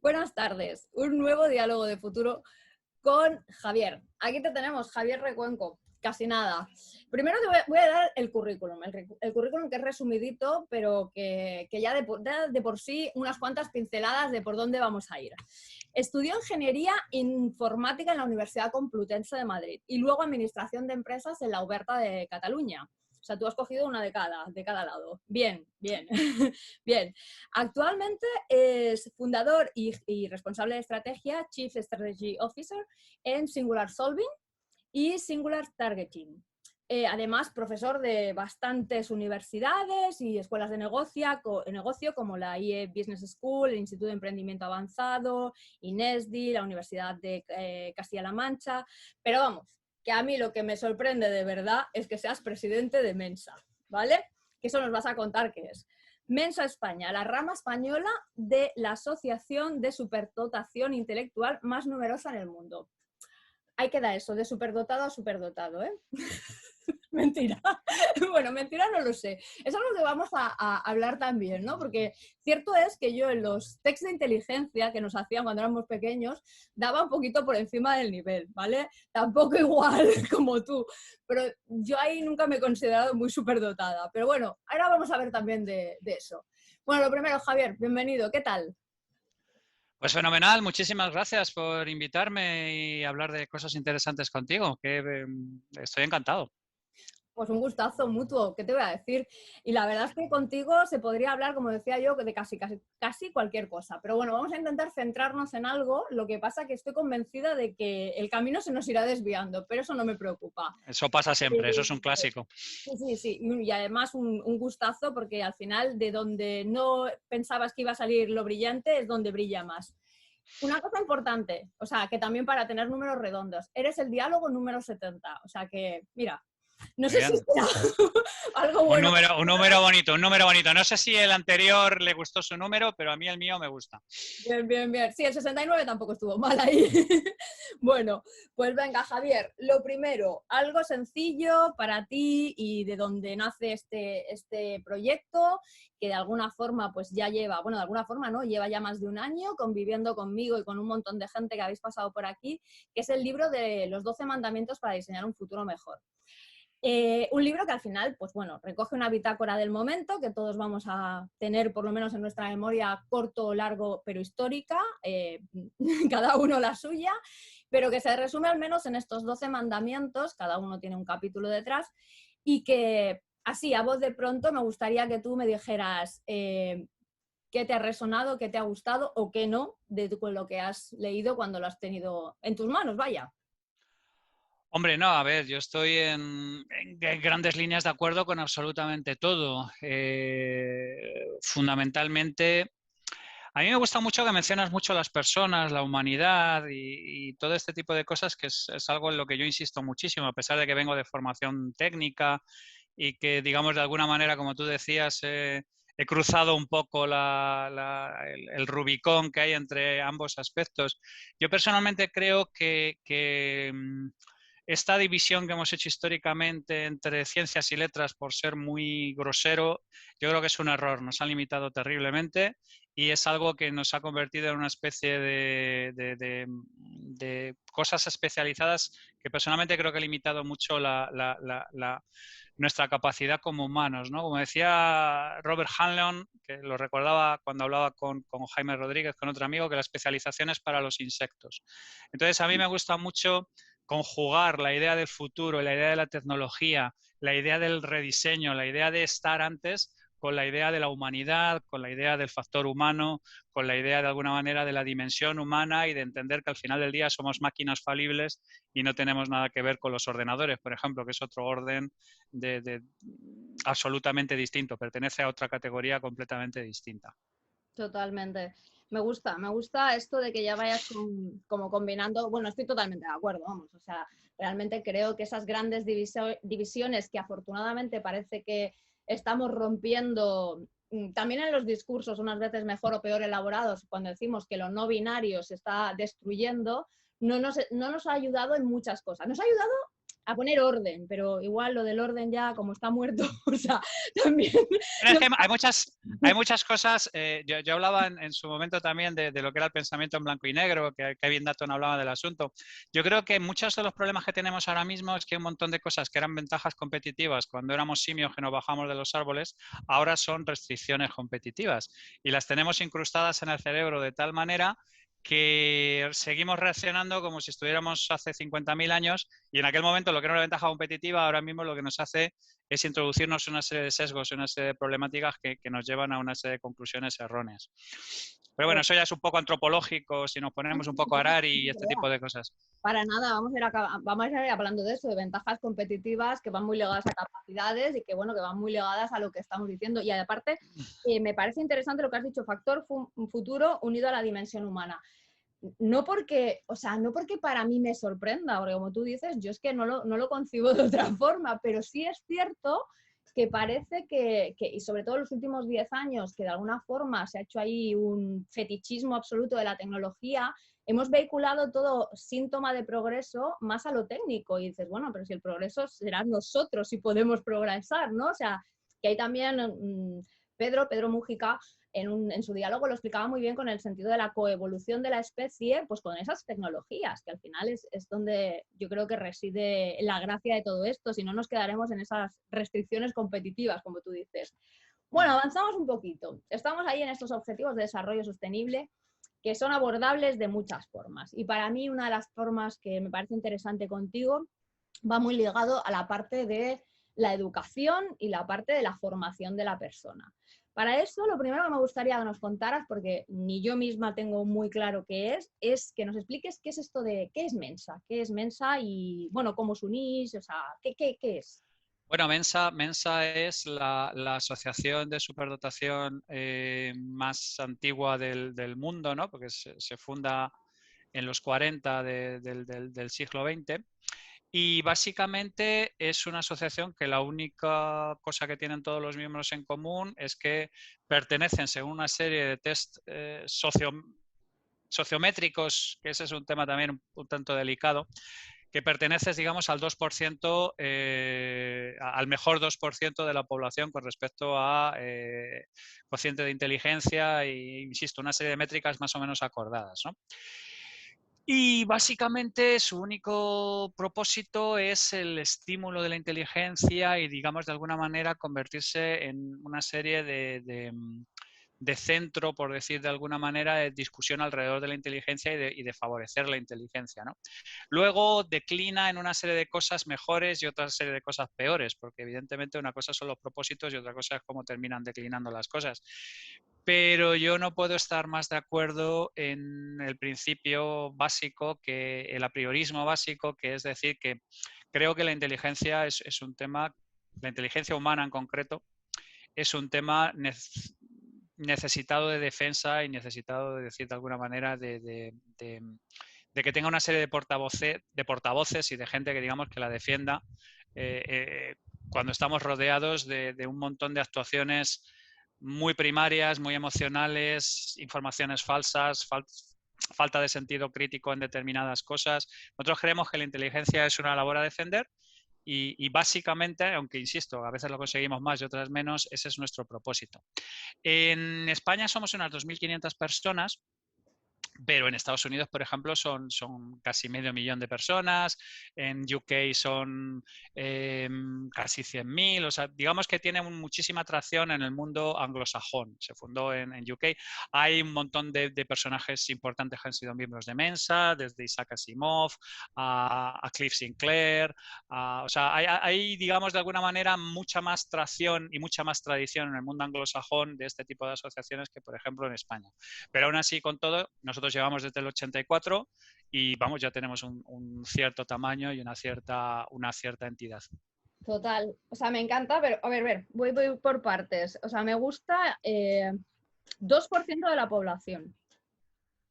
Buenas tardes, un nuevo diálogo de futuro con Javier. Aquí te tenemos, Javier Recuenco, casi nada. Primero te voy a dar el currículum que es resumidito, pero que ya de por sí unas cuantas pinceladas de por dónde vamos a ir. Estudió Ingeniería Informática en la Universidad Complutense de Madrid y luego Administración de Empresas en la Oberta de Cataluña. O sea, tú has cogido una de cada lado. Bien, bien, bien. Actualmente es fundador y responsable de estrategia, Chief Strategy Officer en Singular Solving y Singular Targeting. Además, profesor de bastantes universidades y escuelas de negocio como la IE Business School, el Instituto de Emprendimiento Avanzado, INESDI, la Universidad de Castilla-La Mancha. Pero vamos, que a mí lo que me sorprende de verdad es que seas presidente de Mensa, ¿vale? Que eso nos vas a contar qué es. Mensa España, la rama española de la asociación de superdotación intelectual más numerosa en el mundo. Ahí queda eso, de superdotado a superdotado, ¿eh? Mentira. Bueno, mentira no lo sé. Es algo que vamos a hablar también, ¿no? Porque cierto es que yo en los tests de inteligencia que nos hacían cuando éramos pequeños, daba un poquito por encima del nivel, ¿vale? Tampoco igual como tú, pero yo ahí nunca me he considerado muy superdotada. Pero bueno, ahora vamos a ver también de eso. Bueno, lo primero, Javier, bienvenido. ¿Qué tal? Pues fenomenal, muchísimas gracias por invitarme y hablar de cosas interesantes contigo, que estoy encantado. Pues un gustazo mutuo, ¿qué te voy a decir? Y la verdad es que contigo se podría hablar, como decía yo, de casi cualquier cosa. Pero bueno, vamos a intentar centrarnos en algo. Lo que pasa es que estoy convencida de que el camino se nos irá desviando, pero eso no me preocupa. Eso pasa siempre, eso es un clásico. Sí. Y además un gustazo porque al final de donde no pensabas que iba a salir lo brillante es donde brilla más. Una cosa importante, o sea, que también para tener números redondos, eres el diálogo número 70, o sea que, mira, no Muy sé si bien. será algo Un bueno. número, un número bonito, un número bonito. No sé si el anterior le gustó su número, pero a mí el mío me gusta. Bien. Sí, el 69 tampoco estuvo mal ahí. Bueno, pues venga, Javier, lo primero, algo sencillo para ti y de donde nace este proyecto, que de alguna forma pues ya lleva, bueno, de alguna forma no, lleva ya más de un año conviviendo conmigo y con un montón de gente que habéis pasado por aquí, que es el libro de los 12 mandamientos para diseñar un futuro mejor. Un libro que al final, pues bueno, recoge una bitácora del momento que todos vamos a tener por lo menos en nuestra memoria corto o largo, pero histórica, cada uno la suya, pero que se resume al menos en estos 12 mandamientos, cada uno tiene un capítulo detrás, y que así, a voz de pronto, me gustaría que tú me dijeras qué te ha resonado, qué te ha gustado o qué no de lo que has leído cuando lo has tenido en tus manos, vaya. Hombre, no, a ver, yo estoy en grandes líneas de acuerdo con absolutamente todo. Fundamentalmente, a mí me gusta mucho que mencionas mucho las personas, la humanidad y todo este tipo de cosas, que es algo en lo que yo insisto muchísimo, a pesar de que vengo de formación técnica y que, digamos, de alguna manera, como tú decías, he cruzado un poco el Rubicón que hay entre ambos aspectos. Yo personalmente creo que esta división que hemos hecho históricamente entre ciencias y letras, por ser muy grosero, yo creo que es un error. Nos ha limitado terriblemente y es algo que nos ha convertido en una especie de cosas especializadas que personalmente creo que ha limitado mucho nuestra capacidad como humanos, ¿no? Como decía Robert Hanlon, que lo recordaba cuando hablaba con Jaime Rodríguez, con otro amigo, que la especialización es para los insectos. Entonces, a mí me gusta mucho conjugar la idea del futuro, la idea de la tecnología, la idea del rediseño, la idea de estar antes con la idea de la humanidad, con la idea del factor humano, con la idea de alguna manera de la dimensión humana y de entender que al final del día somos máquinas falibles y no tenemos nada que ver con los ordenadores, por ejemplo, que es otro orden absolutamente distinto, pertenece a otra categoría completamente distinta. Totalmente. Me gusta esto de que ya vayas como combinando, bueno, estoy totalmente de acuerdo, vamos, o sea, realmente creo que esas grandes divisiones que afortunadamente parece que estamos rompiendo también en los discursos, unas veces mejor o peor elaborados, cuando decimos que lo no binario se está destruyendo, no nos ha ayudado en muchas cosas. Nos ha ayudado a poner orden, pero igual lo del orden ya, como está muerto, o sea, también... Pero es que hay muchas cosas, yo hablaba en su momento también de lo que era el pensamiento en blanco y negro, que Kevin Dutton hablaba del asunto. Yo creo que muchos de los problemas que tenemos ahora mismo es que un montón de cosas que eran ventajas competitivas cuando éramos simios que nos bajamos de los árboles, ahora son restricciones competitivas y las tenemos incrustadas en el cerebro de tal manera que seguimos reaccionando como si estuviéramos hace 50.000 años y en aquel momento lo que era una ventaja competitiva ahora mismo lo que nos hace es introducirnos una serie de sesgos, una serie de problemáticas que nos llevan a una serie de conclusiones erróneas. Pero bueno, eso ya es un poco antropológico, si nos ponemos un poco a arar y este tipo de cosas. Para nada, vamos a ir hablando de eso, de ventajas competitivas que van muy ligadas a capacidades y que, bueno, que van muy ligadas a lo que estamos diciendo. Y aparte, me parece interesante lo que has dicho, factor futuro unido a la dimensión humana. No porque, o sea, no porque para mí me sorprenda, porque como tú dices, yo es que no lo concibo de otra forma, pero sí es cierto que parece que, y sobre todo en los últimos 10 años, que de alguna forma se ha hecho ahí un fetichismo absoluto de la tecnología, hemos vehiculado todo síntoma de progreso más a lo técnico y dices, bueno, pero si el progreso será nosotros si podemos progresar, ¿no? O sea, que hay también Pedro Mújica en su diálogo lo explicaba muy bien con el sentido de la coevolución de la especie, pues con esas tecnologías, que al final es donde yo creo que reside la gracia de todo esto, si no nos quedaremos en esas restricciones competitivas, como tú dices. Bueno, avanzamos un poquito. Estamos ahí en estos objetivos de desarrollo sostenible que son abordables de muchas formas. Y para mí una de las formas que me parece interesante contigo va muy ligado a la parte de la educación y la parte de la formación de la persona. Para eso, lo primero que me gustaría que nos contaras, porque ni yo misma tengo muy claro qué es que nos expliques qué es esto de qué es Mensa y, bueno, cómo os unís, o sea, qué es. Bueno, Mensa es la asociación de superdotación más antigua del mundo, ¿no? Porque se funda en los 40 del siglo XX. Y básicamente es una asociación que la única cosa que tienen todos los miembros en común es que pertenecen, según una serie de test sociométricos, que ese es un tema también un tanto delicado, que perteneces, digamos, al 2%, al mejor 2% de la población con respecto a cociente de inteligencia e, insisto, una serie de métricas más o menos acordadas, ¿no? Y básicamente su único propósito es el estímulo de la inteligencia y, digamos, de alguna manera convertirse en una serie de centro, por decir de alguna manera, de discusión alrededor de la inteligencia y de favorecer la inteligencia, ¿no? Luego declina en una serie de cosas mejores y otra serie de cosas peores, porque evidentemente una cosa son los propósitos y otra cosa es cómo terminan declinando las cosas. Pero yo no puedo estar más de acuerdo en el principio básico, que el apriorismo básico, que es decir, que creo que la inteligencia es un tema, la inteligencia humana en concreto, es un tema necesitado de defensa y necesitado, de decir de alguna manera, de que tenga una serie de portavoces y de gente que, digamos, que la defienda cuando estamos rodeados de un montón de actuaciones muy primarias, muy emocionales, informaciones falsas, falta de sentido crítico en determinadas cosas. Nosotros creemos que la inteligencia es una labor a defender y básicamente, aunque insisto, a veces lo conseguimos más y otras menos, ese es nuestro propósito. En España somos unas 2.500 personas. Pero en Estados Unidos, por ejemplo, son casi 500.000 de personas, en UK son casi 100.000, o sea, digamos que tiene muchísima atracción en el mundo anglosajón. Se fundó en UK. Hay un montón de personajes importantes que han sido miembros de Mensa, desde Isaac Asimov a Cliff Sinclair. O sea, hay, digamos, de alguna manera mucha más tracción y mucha más tradición en el mundo anglosajón de este tipo de asociaciones que, por ejemplo, en España. Pero aún así, con todo, nosotros llevamos desde el 84 y vamos, ya tenemos un cierto tamaño y una cierta entidad. Total, o sea, me encanta, pero a ver, voy por partes. O sea, me gusta 2% de la población.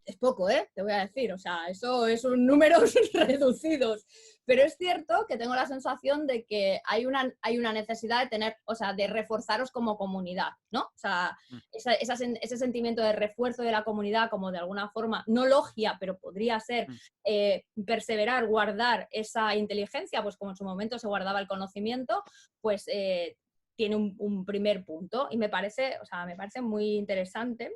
es poco, ¿eh? Te voy a decir, o sea, eso es un números reducidos. Pero es cierto que tengo la sensación de que hay una necesidad de tener, o sea, de reforzaros como comunidad, ¿no? O sea, ese sentimiento de refuerzo de la comunidad, como de alguna forma, no logia, pero podría ser perseverar, guardar esa inteligencia, pues como en su momento se guardaba el conocimiento, pues tiene un primer punto y me parece muy interesante.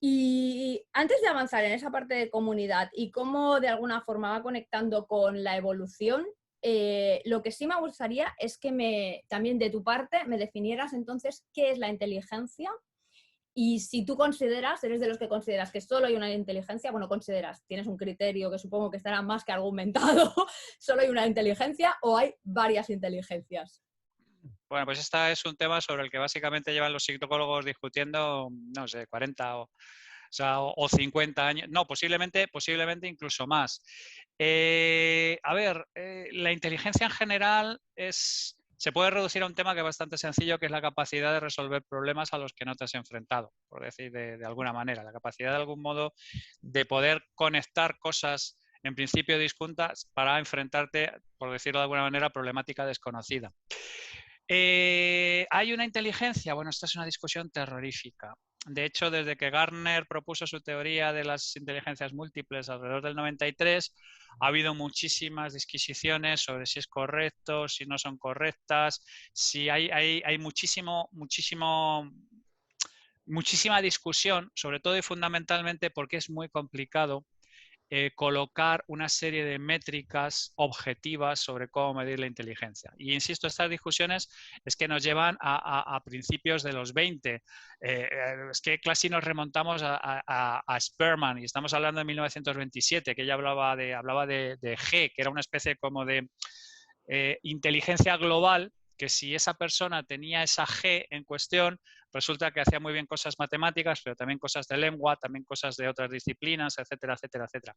Y antes de avanzar en esa parte de comunidad y cómo de alguna forma va conectando con la evolución, lo que sí me gustaría es que también de tu parte me definieras entonces qué es la inteligencia y si tú eres de los que consideras que solo hay una inteligencia, bueno, tienes un criterio que supongo que estará más que argumentado, solo hay una inteligencia o hay varias inteligencias. Bueno, pues este es un tema sobre el que básicamente llevan los psicólogos discutiendo, no sé, 40 o 50 años, no, posiblemente incluso más. La inteligencia en general se puede reducir a un tema que es bastante sencillo, que es la capacidad de resolver problemas a los que no te has enfrentado, por decir de alguna manera, la capacidad de algún modo de poder conectar cosas en principio disjuntas para enfrentarte, por decirlo de alguna manera, a problemática desconocida. ¿Hay una inteligencia? Bueno, esta es una discusión terrorífica. De hecho, desde que Gardner propuso su teoría de las inteligencias múltiples alrededor del 93, ha habido muchísimas disquisiciones sobre si es correcto, si no son correctas, si hay muchísima discusión, sobre todo y fundamentalmente porque es muy complicado colocar una serie de métricas objetivas sobre cómo medir la inteligencia. Y insisto, estas discusiones es que nos llevan a principios de los 20. Es que casi nos remontamos a Spearman y estamos hablando de 1927, que ella hablaba de G, que era una especie como de inteligencia global, que si esa persona tenía esa G en cuestión, resulta que hacía muy bien cosas matemáticas, pero también cosas de lengua, también cosas de otras disciplinas, etcétera, etcétera, etcétera.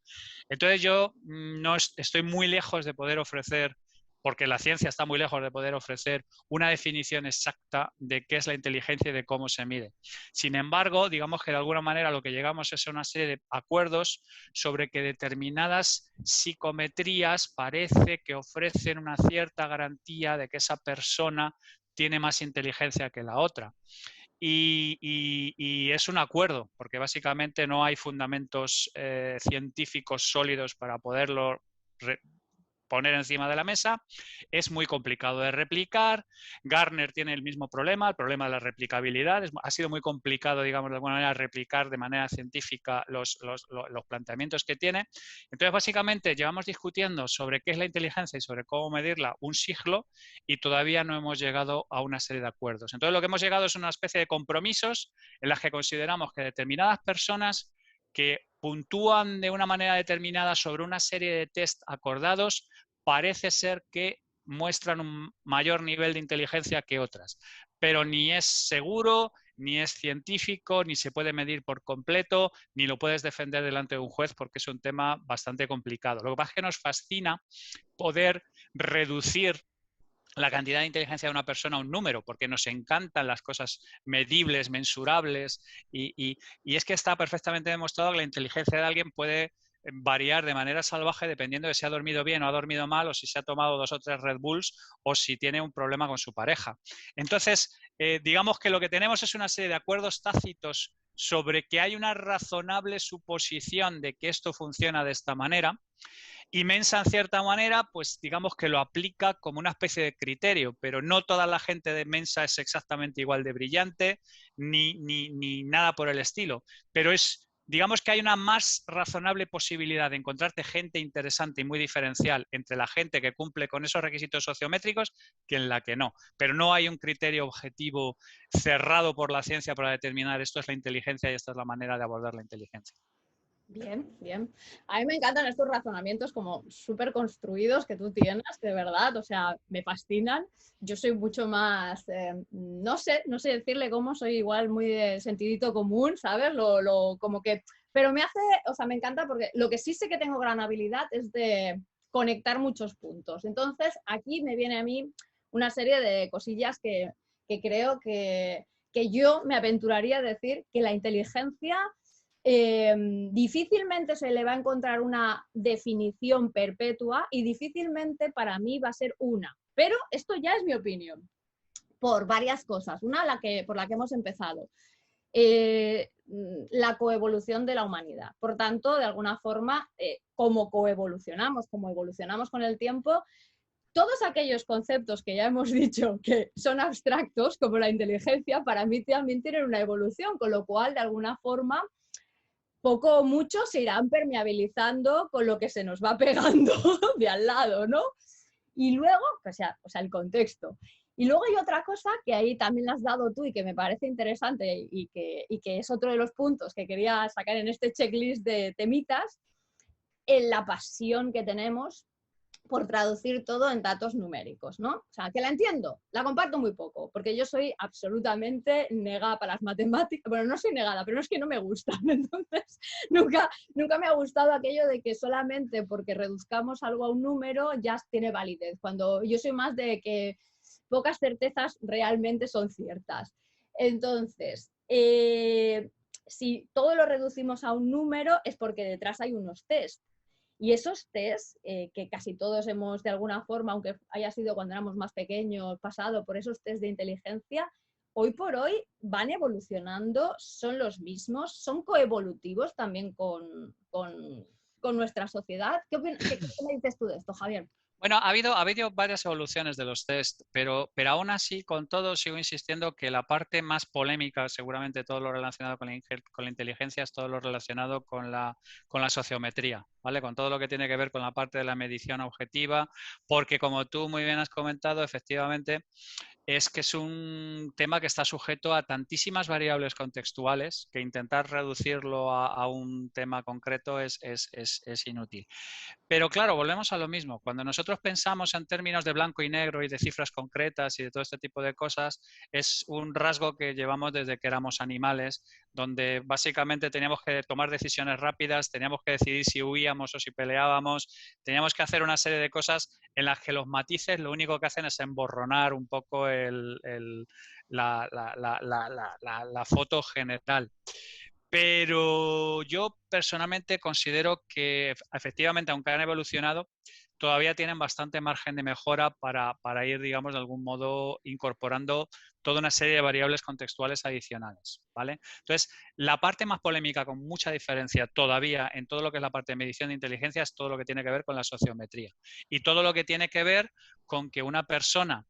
Entonces yo no estoy muy lejos de poder ofrecer, porque la ciencia está muy lejos de poder ofrecer una definición exacta de qué es la inteligencia y de cómo se mide. Sin embargo, digamos que de alguna manera lo que llegamos es a una serie de acuerdos sobre que determinadas psicometrías parece que ofrecen una cierta garantía de que esa persona tiene más inteligencia que la otra. Y es un acuerdo, porque básicamente no hay fundamentos científicos sólidos para poderlo poner encima de la mesa, es muy complicado de replicar. Gardner tiene el mismo problema, el problema de la replicabilidad. Ha sido muy complicado, digamos, de alguna manera, replicar de manera científica los planteamientos que tiene. Entonces, básicamente, llevamos discutiendo sobre qué es la inteligencia y sobre cómo medirla un siglo y todavía no hemos llegado a una serie de acuerdos. Entonces, lo que hemos llegado es una especie de compromisos en las que consideramos que determinadas personas que puntúan de una manera determinada sobre una serie de test acordados, parece ser que muestran un mayor nivel de inteligencia que otras. Pero ni es seguro, ni es científico, ni se puede medir por completo, ni lo puedes defender delante de un juez porque es un tema bastante complicado. Lo que pasa es que nos fascina poder reducir la cantidad de inteligencia de una persona a un número, porque nos encantan las cosas medibles, mensurables, y es que está perfectamente demostrado que la inteligencia de alguien puede variar de manera salvaje dependiendo de si ha dormido bien o ha dormido mal, o si se ha tomado 2 o 3 Red Bulls, o si tiene un problema con su pareja. Entonces, digamos que lo que tenemos es una serie de acuerdos tácitos sobre que hay una razonable suposición de que esto funciona de esta manera. Y Mensa, en cierta manera, pues digamos que lo aplica como una especie de criterio, pero no toda la gente de Mensa es exactamente igual de brillante, ni nada por el estilo. Pero digamos que hay una más razonable posibilidad de encontrarte gente interesante y muy diferencial entre la gente que cumple con esos requisitos sociométricos que en la que no. Pero no hay un criterio objetivo cerrado por la ciencia para determinar esto es la inteligencia y esta es la manera de abordar la inteligencia. Bien, bien. A mí me encantan estos razonamientos como súper construidos que tú tienes, de verdad, o sea, me fascinan. Yo soy mucho más, no sé decirle cómo, soy igual muy de sentidito común, ¿sabes? Como que, pero me hace, o sea, me encanta porque lo que sí sé que tengo gran habilidad es de conectar muchos puntos. Entonces, aquí me viene a mí una serie de cosillas que creo que yo me aventuraría a decir que la inteligencia difícilmente se le va a encontrar una definición perpetua y difícilmente para mí va a ser una. Pero esto ya es mi opinión, por varias cosas. Una, por la que hemos empezado. La coevolución de la humanidad. Por tanto, de alguna forma, como coevolucionamos, como evolucionamos con el tiempo, todos aquellos conceptos que ya hemos dicho que son abstractos, como la inteligencia, para mí también tienen una evolución, con lo cual, de alguna forma, poco o mucho se irán permeabilizando con lo que se nos va pegando de al lado, ¿no? Y luego, o sea, el contexto. Y luego hay otra cosa que ahí también has dado tú y que me parece interesante y que es otro de los puntos que quería sacar en este checklist de temitas, en la pasión que tenemos por traducir todo en datos numéricos, ¿no? O sea, que la entiendo, la comparto muy poco, porque yo soy absolutamente negada para las matemáticas. Bueno, no soy negada, pero no es que no me gustan. Entonces, nunca me ha gustado aquello de que solamente porque reduzcamos algo a un número ya tiene validez, cuando yo soy más de que pocas certezas realmente son ciertas. Entonces, si todo lo reducimos a un número es porque detrás hay unos test. Y esos test, que casi todos hemos de alguna forma, aunque haya sido cuando éramos más pequeños, pasado por esos test de inteligencia, hoy por hoy van evolucionando, son los mismos, son coevolutivos también con nuestra sociedad. ¿Qué me dices tú de esto, Javier? Bueno, ha habido varias evoluciones de los test, pero aún así, con todo, sigo insistiendo que la parte más polémica, seguramente todo lo relacionado con la inteligencia, es todo lo relacionado con la sociometría, ¿vale? Con todo lo que tiene que ver con la parte de la medición objetiva, porque como tú muy bien has comentado, efectivamente, es que es un tema que está sujeto a tantísimas variables contextuales que intentar reducirlo a un tema concreto es inútil. Pero claro, volvemos a lo mismo. Cuando nosotros pensamos en términos de blanco y negro y de cifras concretas y de todo este tipo de cosas, es un rasgo que llevamos desde que éramos animales, donde básicamente teníamos que tomar decisiones rápidas, teníamos que decidir si huíamos o si peleábamos, teníamos que hacer una serie de cosas en las que los matices lo único que hacen es emborronar un poco la foto general. Pero yo personalmente considero que efectivamente, aunque han evolucionado, todavía tienen bastante margen de mejora para ir, digamos, de algún modo incorporando toda una serie de variables contextuales adicionales, ¿vale? Entonces, la parte más polémica, con mucha diferencia todavía en todo lo que es la parte de medición de inteligencia, es todo lo que tiene que ver con la sociometría y todo lo que tiene que ver con que una persona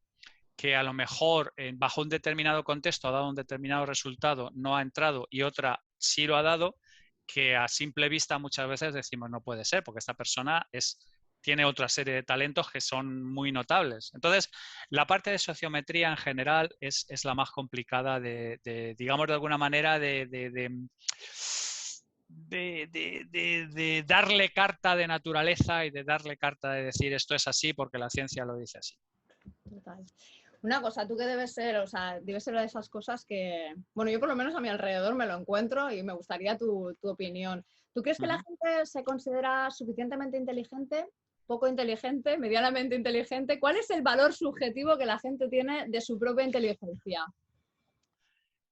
que a lo mejor bajo un determinado contexto ha dado un determinado resultado, no ha entrado y otra sí lo ha dado, que a simple vista muchas veces decimos no puede ser, porque esta persona tiene otra serie de talentos que son muy notables. Entonces, la parte de sociometría en general es la más complicada digamos, de alguna manera, de darle carta de naturaleza y de darle carta de decir esto es así porque la ciencia lo dice así. Total. Una cosa, tú que debes ser, o sea, debes ser de esas cosas que, bueno, yo por lo menos a mi alrededor me lo encuentro y me gustaría tu opinión. ¿Tú crees que la gente se considera suficientemente inteligente, poco inteligente, medianamente inteligente? ¿Cuál es el valor subjetivo que la gente tiene de su propia inteligencia?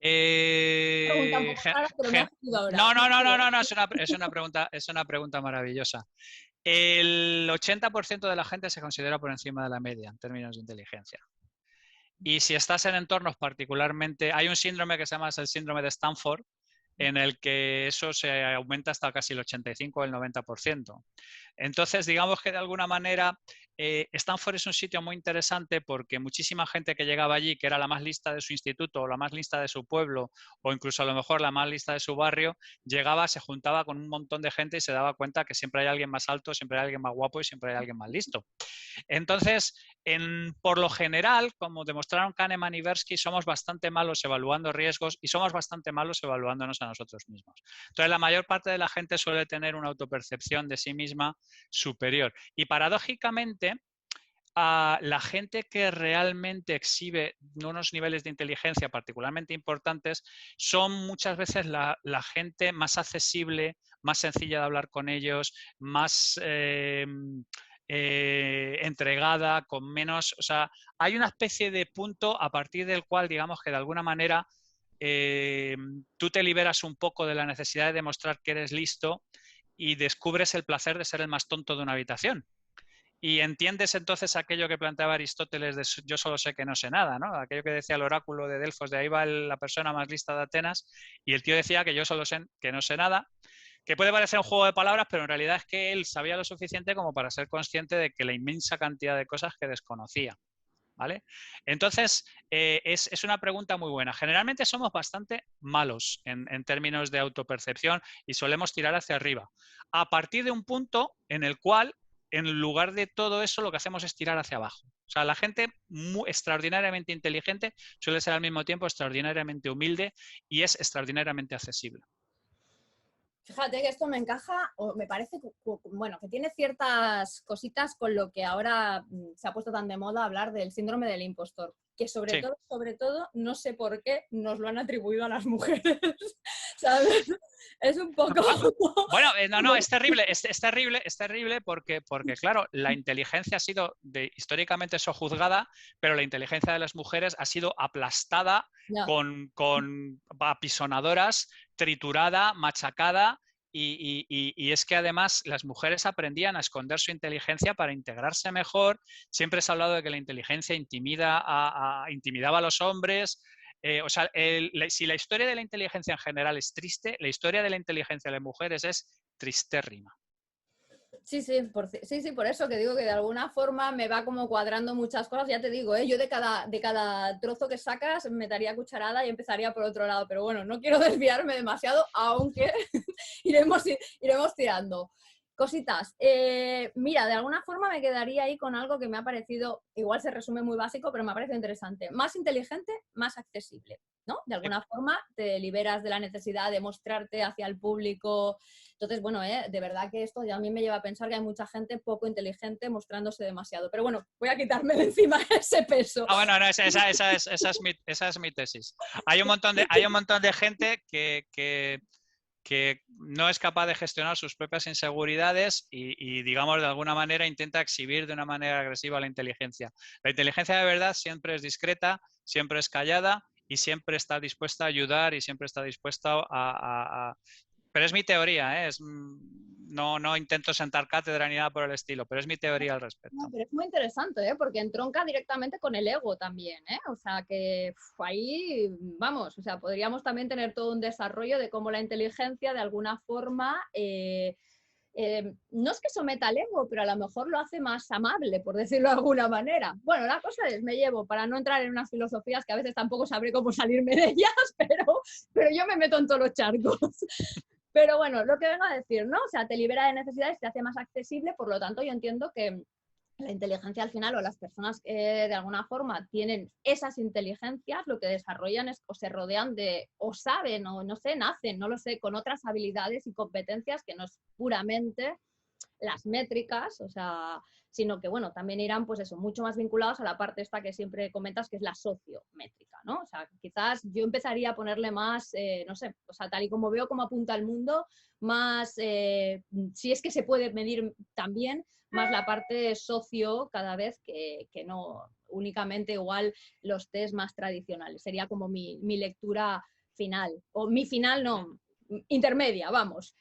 Pregunta un poco rara, pero me ha salido ahora. No, es una pregunta maravillosa. El 80% de la gente se considera por encima de la media en términos de inteligencia. Y si estás en entornos particularmente, hay un síndrome que se llama el síndrome de Stanford, en el que eso se aumenta hasta casi el 85 o el 90%. Entonces, digamos que de alguna manera Stanford es un sitio muy interesante porque muchísima gente que llegaba allí, que era la más lista de su instituto o la más lista de su pueblo o incluso a lo mejor la más lista de su barrio, llegaba, se juntaba con un montón de gente y se daba cuenta que siempre hay alguien más alto, siempre hay alguien más guapo y siempre hay alguien más listo. Entonces, por lo general, como demostraron Kahneman y Tversky, somos bastante malos evaluando riesgos y somos bastante malos evaluándonos a nosotros mismos. Entonces, la mayor parte de la gente suele tener una autopercepción de sí misma superior. Y paradójicamente, a la gente que realmente exhibe unos niveles de inteligencia particularmente importantes son muchas veces la gente más accesible, más sencilla de hablar con ellos, más entregada, con menos... O sea, hay una especie de punto a partir del cual, digamos que de alguna manera tú te liberas un poco de la necesidad de demostrar que eres listo y descubres el placer de ser el más tonto de una habitación. Y entiendes entonces aquello que planteaba Aristóteles de yo solo sé que no sé nada, ¿no? Aquello que decía el oráculo de Delfos, de ahí va la persona más lista de Atenas, y el tío decía que yo solo sé que no sé nada, que puede parecer un juego de palabras, pero en realidad es que él sabía lo suficiente como para ser consciente de que la inmensa cantidad de cosas que desconocía. ¿Vale? Entonces, es una pregunta muy buena. Generalmente somos bastante malos en términos de autopercepción y solemos tirar hacia arriba. A partir de un punto en el cual, en lugar de todo eso, lo que hacemos es tirar hacia abajo. O sea, la gente extraordinariamente inteligente suele ser al mismo tiempo extraordinariamente humilde y es extraordinariamente accesible. Fíjate que esto me encaja, o me parece, bueno, que tiene ciertas cositas con lo que ahora se ha puesto tan de moda hablar del síndrome del impostor, que sobre todo, no sé por qué nos lo han atribuido a las mujeres, ¿sabes? Es un poco... Bueno, no, es terrible, es terrible porque, claro, la inteligencia ha sido históricamente sojuzgada, pero la inteligencia de las mujeres ha sido aplastada con apisonadoras, triturada, machacada, y es que además las mujeres aprendían a esconder su inteligencia para integrarse mejor. Siempre se ha hablado de que la inteligencia intimidaba a los hombres. O sea, si la historia de la inteligencia en general es triste, la historia de la inteligencia de las mujeres es tristérrima. Sí, por eso que digo que de alguna forma me va como cuadrando muchas cosas. Ya te digo, yo de cada trozo que sacas me daría cucharada y empezaría por otro lado. Pero bueno, no quiero desviarme demasiado, aunque iremos tirando. Cositas. Mira, de alguna forma me quedaría ahí con algo que me ha parecido, igual se resume muy básico, pero me ha parecido interesante. Más inteligente, más accesible, ¿no? De alguna forma te liberas de la necesidad de mostrarte hacia el público. Entonces, bueno, de verdad que esto ya a mí me lleva a pensar que hay mucha gente poco inteligente mostrándose demasiado. Pero bueno, voy a quitarme de encima ese peso. Bueno, no, esa es mi tesis. Hay un montón de gente que no es capaz de gestionar sus propias inseguridades y, digamos, de alguna manera intenta exhibir de una manera agresiva la inteligencia. La inteligencia de verdad siempre es discreta, siempre es callada y siempre está dispuesta a ayudar y siempre está dispuesta a... Pero es mi teoría, ¿eh? No intento sentar cátedra ni nada por el estilo, pero es mi teoría al respecto. No, pero es muy interesante, porque entronca directamente con el ego también, o sea que ahí, vamos, o sea, podríamos también tener todo un desarrollo de cómo la inteligencia de alguna forma, no es que someta al ego, pero a lo mejor lo hace más amable, por decirlo de alguna manera. Bueno, la cosa es, me llevo, para no entrar en unas filosofías que a veces tampoco sabré cómo salirme de ellas, pero yo me meto en todos los charcos. Pero bueno, lo que vengo a decir, ¿no? O sea, te libera de necesidades, te hace más accesible, por lo tanto yo entiendo que la inteligencia al final, o las personas que de alguna forma tienen esas inteligencias, lo que desarrollan es o se rodean de, o saben, o no sé, nacen, no lo sé, con otras habilidades y competencias que no es puramente las métricas, o sea, sino que, bueno, también irán, pues eso, mucho más vinculados a la parte esta que siempre comentas, que es la sociométrica, ¿no? O sea, quizás yo empezaría a ponerle más, no sé, o sea, tal y como veo cómo apunta el mundo, más, si es que se puede medir también, más la parte socio cada vez que no únicamente igual los test más tradicionales. Sería como mi lectura final, o mi final no, intermedia, vamos.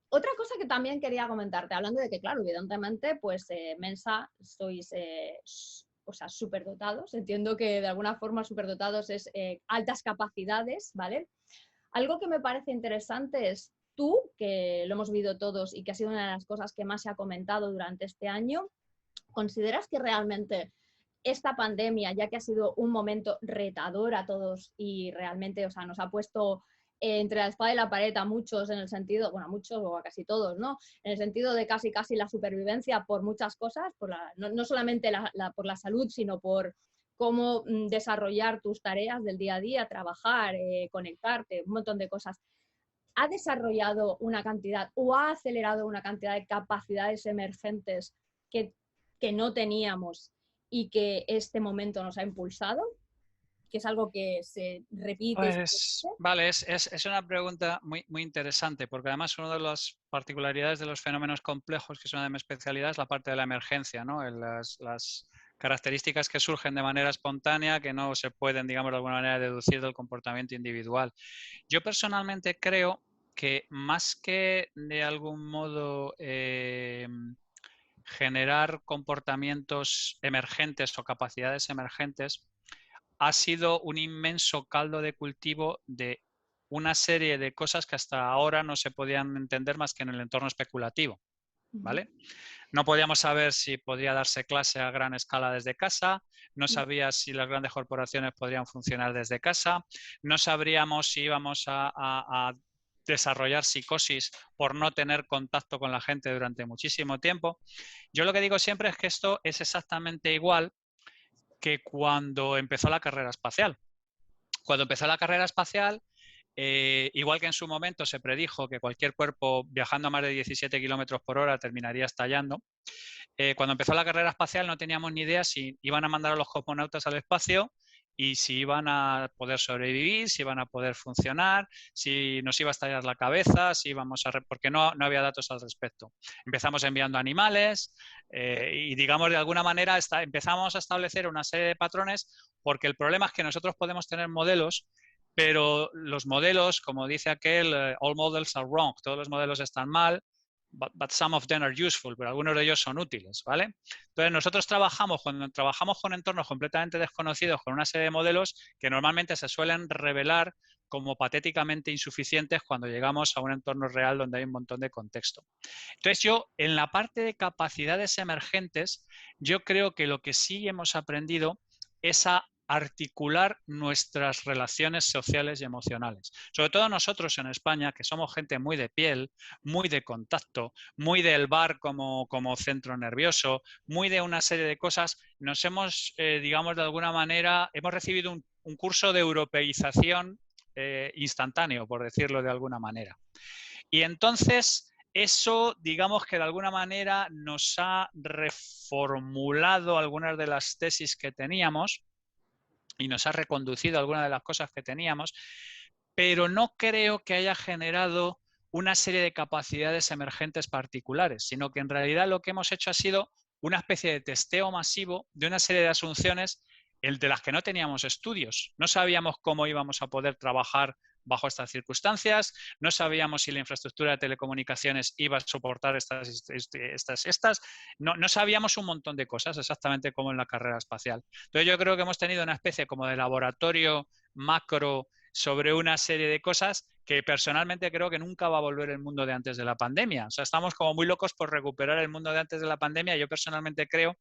Otra cosa que también quería comentarte, hablando de que, claro, evidentemente, pues Mensa sois, o sea, superdotados. Entiendo que de alguna forma superdotados es altas capacidades, ¿vale? Algo que me parece interesante es tú, que lo hemos vivido todos y que ha sido una de las cosas que más se ha comentado durante este año, ¿consideras que realmente esta pandemia, ya que ha sido un momento retador a todos y realmente, o sea, nos ha puesto entre la espada y la pared a muchos en el sentido, bueno, a muchos o a casi todos, ¿no? En el sentido de casi la supervivencia por muchas cosas, no solamente por la salud, sino por cómo desarrollar tus tareas del día a día, trabajar, conectarte, un montón de cosas. ¿Ha desarrollado una cantidad o ha acelerado una cantidad de capacidades emergentes que no teníamos y que este momento nos ha impulsado? Que es algo que se repite. Pues, vale, es una pregunta muy, muy interesante, porque además una de las particularidades de los fenómenos complejos, que es una de mis especialidades, es la parte de la emergencia, ¿no? características que surgen de manera espontánea que no se pueden, digamos, de alguna manera deducir del comportamiento individual. Yo personalmente creo que más que de algún modo generar comportamientos emergentes o capacidades emergentes, ha sido un inmenso caldo de cultivo de una serie de cosas que hasta ahora no se podían entender más que en el entorno especulativo, ¿vale? No podíamos saber si podría darse clase a gran escala desde casa, no sabía si las grandes corporaciones podrían funcionar desde casa, no sabríamos si íbamos a desarrollar psicosis por no tener contacto con la gente durante muchísimo tiempo. Yo lo que digo siempre es que esto es exactamente igual que cuando empezó la carrera espacial. Cuando empezó la carrera espacial, igual que en su momento se predijo que cualquier cuerpo viajando a más de 17 kilómetros por hora terminaría estallando, cuando empezó la carrera espacial no teníamos ni idea si iban a mandar a los cosmonautas al espacio y si iban a poder sobrevivir, si iban a poder funcionar, si nos iba a estallar la cabeza, si íbamos a... porque no había datos al respecto. Empezamos enviando animales y, digamos, de alguna manera empezamos a establecer una serie de patrones porque el problema es que nosotros podemos tener modelos, pero los modelos, como dice aquel, all models are wrong, todos los modelos están mal, but some of them are useful, pero algunos de ellos son útiles, ¿vale? Entonces nosotros cuando trabajamos con entornos completamente desconocidos, con una serie de modelos que normalmente se suelen revelar como patéticamente insuficientes cuando llegamos a un entorno real donde hay un montón de contexto. Entonces yo, en la parte de capacidades emergentes, yo creo que lo que sí hemos aprendido es a articular nuestras relaciones sociales y emocionales. Sobre todo nosotros en España, que somos gente muy de piel, muy de contacto, muy del bar como centro nervioso, muy de una serie de cosas, nos hemos, digamos, de alguna manera, hemos recibido un curso de europeización instantáneo, por decirlo de alguna manera. Y entonces eso, digamos que de alguna manera nos ha reformulado algunas de las tesis que teníamos y nos ha reconducido algunas de las cosas que teníamos, pero no creo que haya generado una serie de capacidades emergentes particulares, sino que en realidad lo que hemos hecho ha sido una especie de testeo masivo de una serie de asunciones de las que no teníamos estudios. No sabíamos cómo íbamos a poder trabajar bajo estas circunstancias, no sabíamos si la infraestructura de telecomunicaciones iba a soportar estas. No sabíamos un montón de cosas, exactamente como en la carrera espacial. Entonces yo creo que hemos tenido una especie como de laboratorio macro sobre una serie de cosas que personalmente creo que nunca va a volver el mundo de antes de la pandemia. O sea, estamos como muy locos por recuperar el mundo de antes de la pandemia. Yo personalmente creo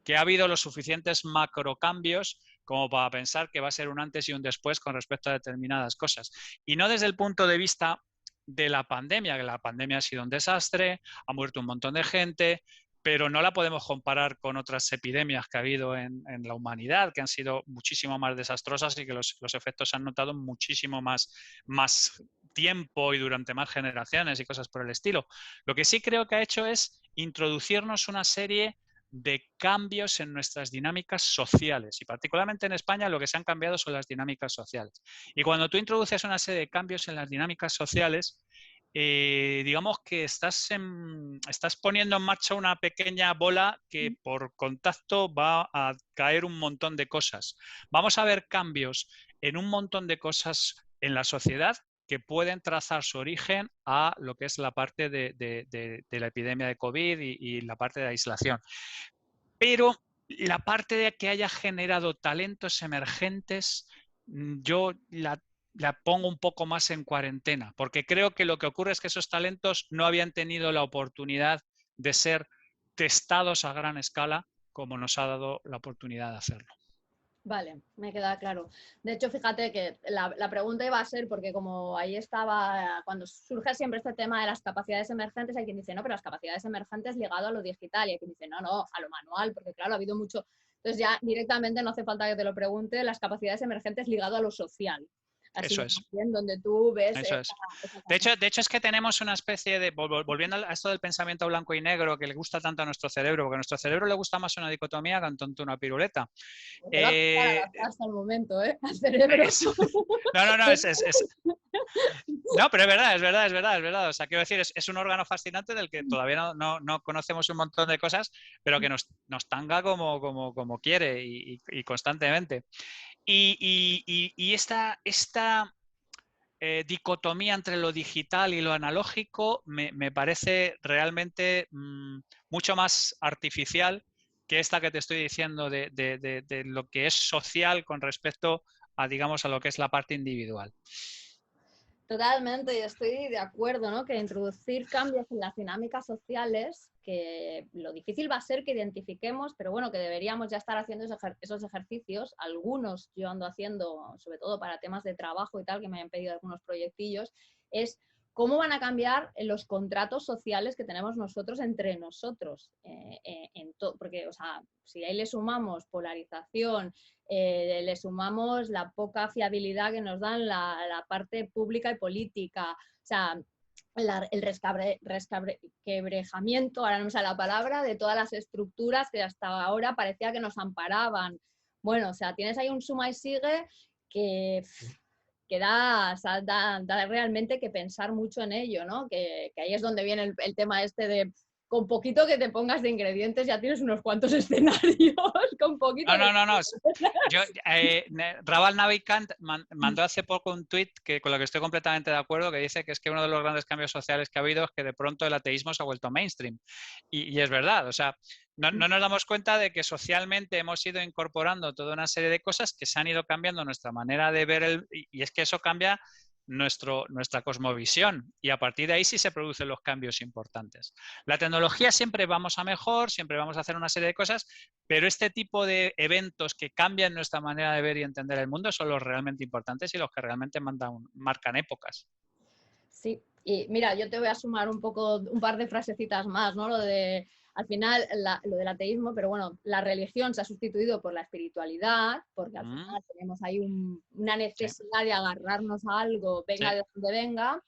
que ha habido los suficientes macrocambios como para pensar que va a ser un antes y un después con respecto a determinadas cosas. Y no desde el punto de vista de la pandemia, que la pandemia ha sido un desastre, ha muerto un montón de gente, pero no la podemos comparar con otras epidemias que ha habido en la humanidad, que han sido muchísimo más desastrosas y que los efectos se han notado muchísimo más tiempo y durante más generaciones y cosas por el estilo. Lo que sí creo que ha hecho es introducirnos una serie de cambios en nuestras dinámicas sociales y particularmente en España lo que se han cambiado son las dinámicas sociales. Y cuando tú introduces una serie de cambios en las dinámicas sociales, digamos que estás poniendo en marcha una pequeña bola que por contacto va a caer un montón de cosas. Vamos a ver cambios en un montón de cosas en la sociedad que pueden trazar su origen a lo que es la parte de la epidemia de COVID y la parte de aislación. Pero la parte de que haya generado talentos emergentes, yo la pongo un poco más en cuarentena, porque creo que lo que ocurre es que esos talentos no habían tenido la oportunidad de ser testados a gran escala como nos ha dado la oportunidad de hacerlo. Vale, me queda claro. De hecho, fíjate que la pregunta iba a ser, porque como ahí estaba, cuando surge siempre este tema de las capacidades emergentes, hay quien dice, no, pero las capacidades emergentes ligado a lo digital, y hay quien dice, no, a lo manual, porque claro, ha habido mucho. Entonces ya directamente no hace falta que te lo pregunte, las capacidades emergentes ligado a lo social. Eso es. bien, donde tú ves Eso es. esa De hecho, es que tenemos una especie de, volviendo a esto del pensamiento blanco y negro que le gusta tanto a nuestro cerebro, porque a nuestro cerebro le gusta más una dicotomía que a un tonto una piruleta. pues te va a costar Eh, adaptarse al momento, ¿eh? Al cerebro. es- no, no, no, no, pero es verdad, es verdad, es verdad, es verdad. O sea, quiero decir, es un órgano fascinante del que todavía no conocemos un montón de cosas, pero que nos tanga como quiere y constantemente. Y esta dicotomía entre lo digital y lo analógico me parece realmente mucho más artificial que esta que te estoy diciendo de lo que es social con respecto a, digamos, a lo que es la parte individual. Totalmente, y estoy de acuerdo, ¿no? Que introducir cambios en las dinámicas sociales, que lo difícil va a ser que identifiquemos, pero bueno, que deberíamos ya estar haciendo esos ejercicios. Algunos yo ando haciendo, sobre todo para temas de trabajo y tal, que me han pedido algunos proyectillos, es cómo van a cambiar los contratos sociales que tenemos nosotros entre nosotros. Porque, o sea, si ahí le sumamos polarización, le sumamos la poca fiabilidad que nos dan la parte pública y política, o sea, el resquebrejamiento, ahora no me sale la palabra, de todas las estructuras que hasta ahora parecía que nos amparaban. Bueno, o sea, tienes ahí un suma y sigue que da, o sea, da realmente que pensar mucho en ello, ¿no? Que ahí es donde viene el tema este de con poquito que te pongas de ingredientes ya tienes unos cuantos escenarios, con poquito No. Yo, Raval Navikant mandó hace poco un tuit con lo que estoy completamente de acuerdo, que dice que es que uno de los grandes cambios sociales que ha habido es que de pronto el ateísmo se ha vuelto mainstream. Y es verdad, o sea, no nos damos cuenta de que socialmente hemos ido incorporando toda una serie de cosas que se han ido cambiando nuestra manera de ver y es que eso cambia nuestra cosmovisión y a partir de ahí sí se producen los cambios importantes. La tecnología siempre vamos a mejor, siempre vamos a hacer una serie de cosas, pero este tipo de eventos que cambian nuestra manera de ver y entender el mundo son los realmente importantes y los que realmente marcan épocas. Sí, y mira, yo te voy a sumar un poco, un par de frasecitas más, ¿no? Lo de, al final, lo del ateísmo, pero bueno, la religión se ha sustituido por la espiritualidad, porque al final tenemos ahí una necesidad de agarrarnos a algo, venga de donde venga.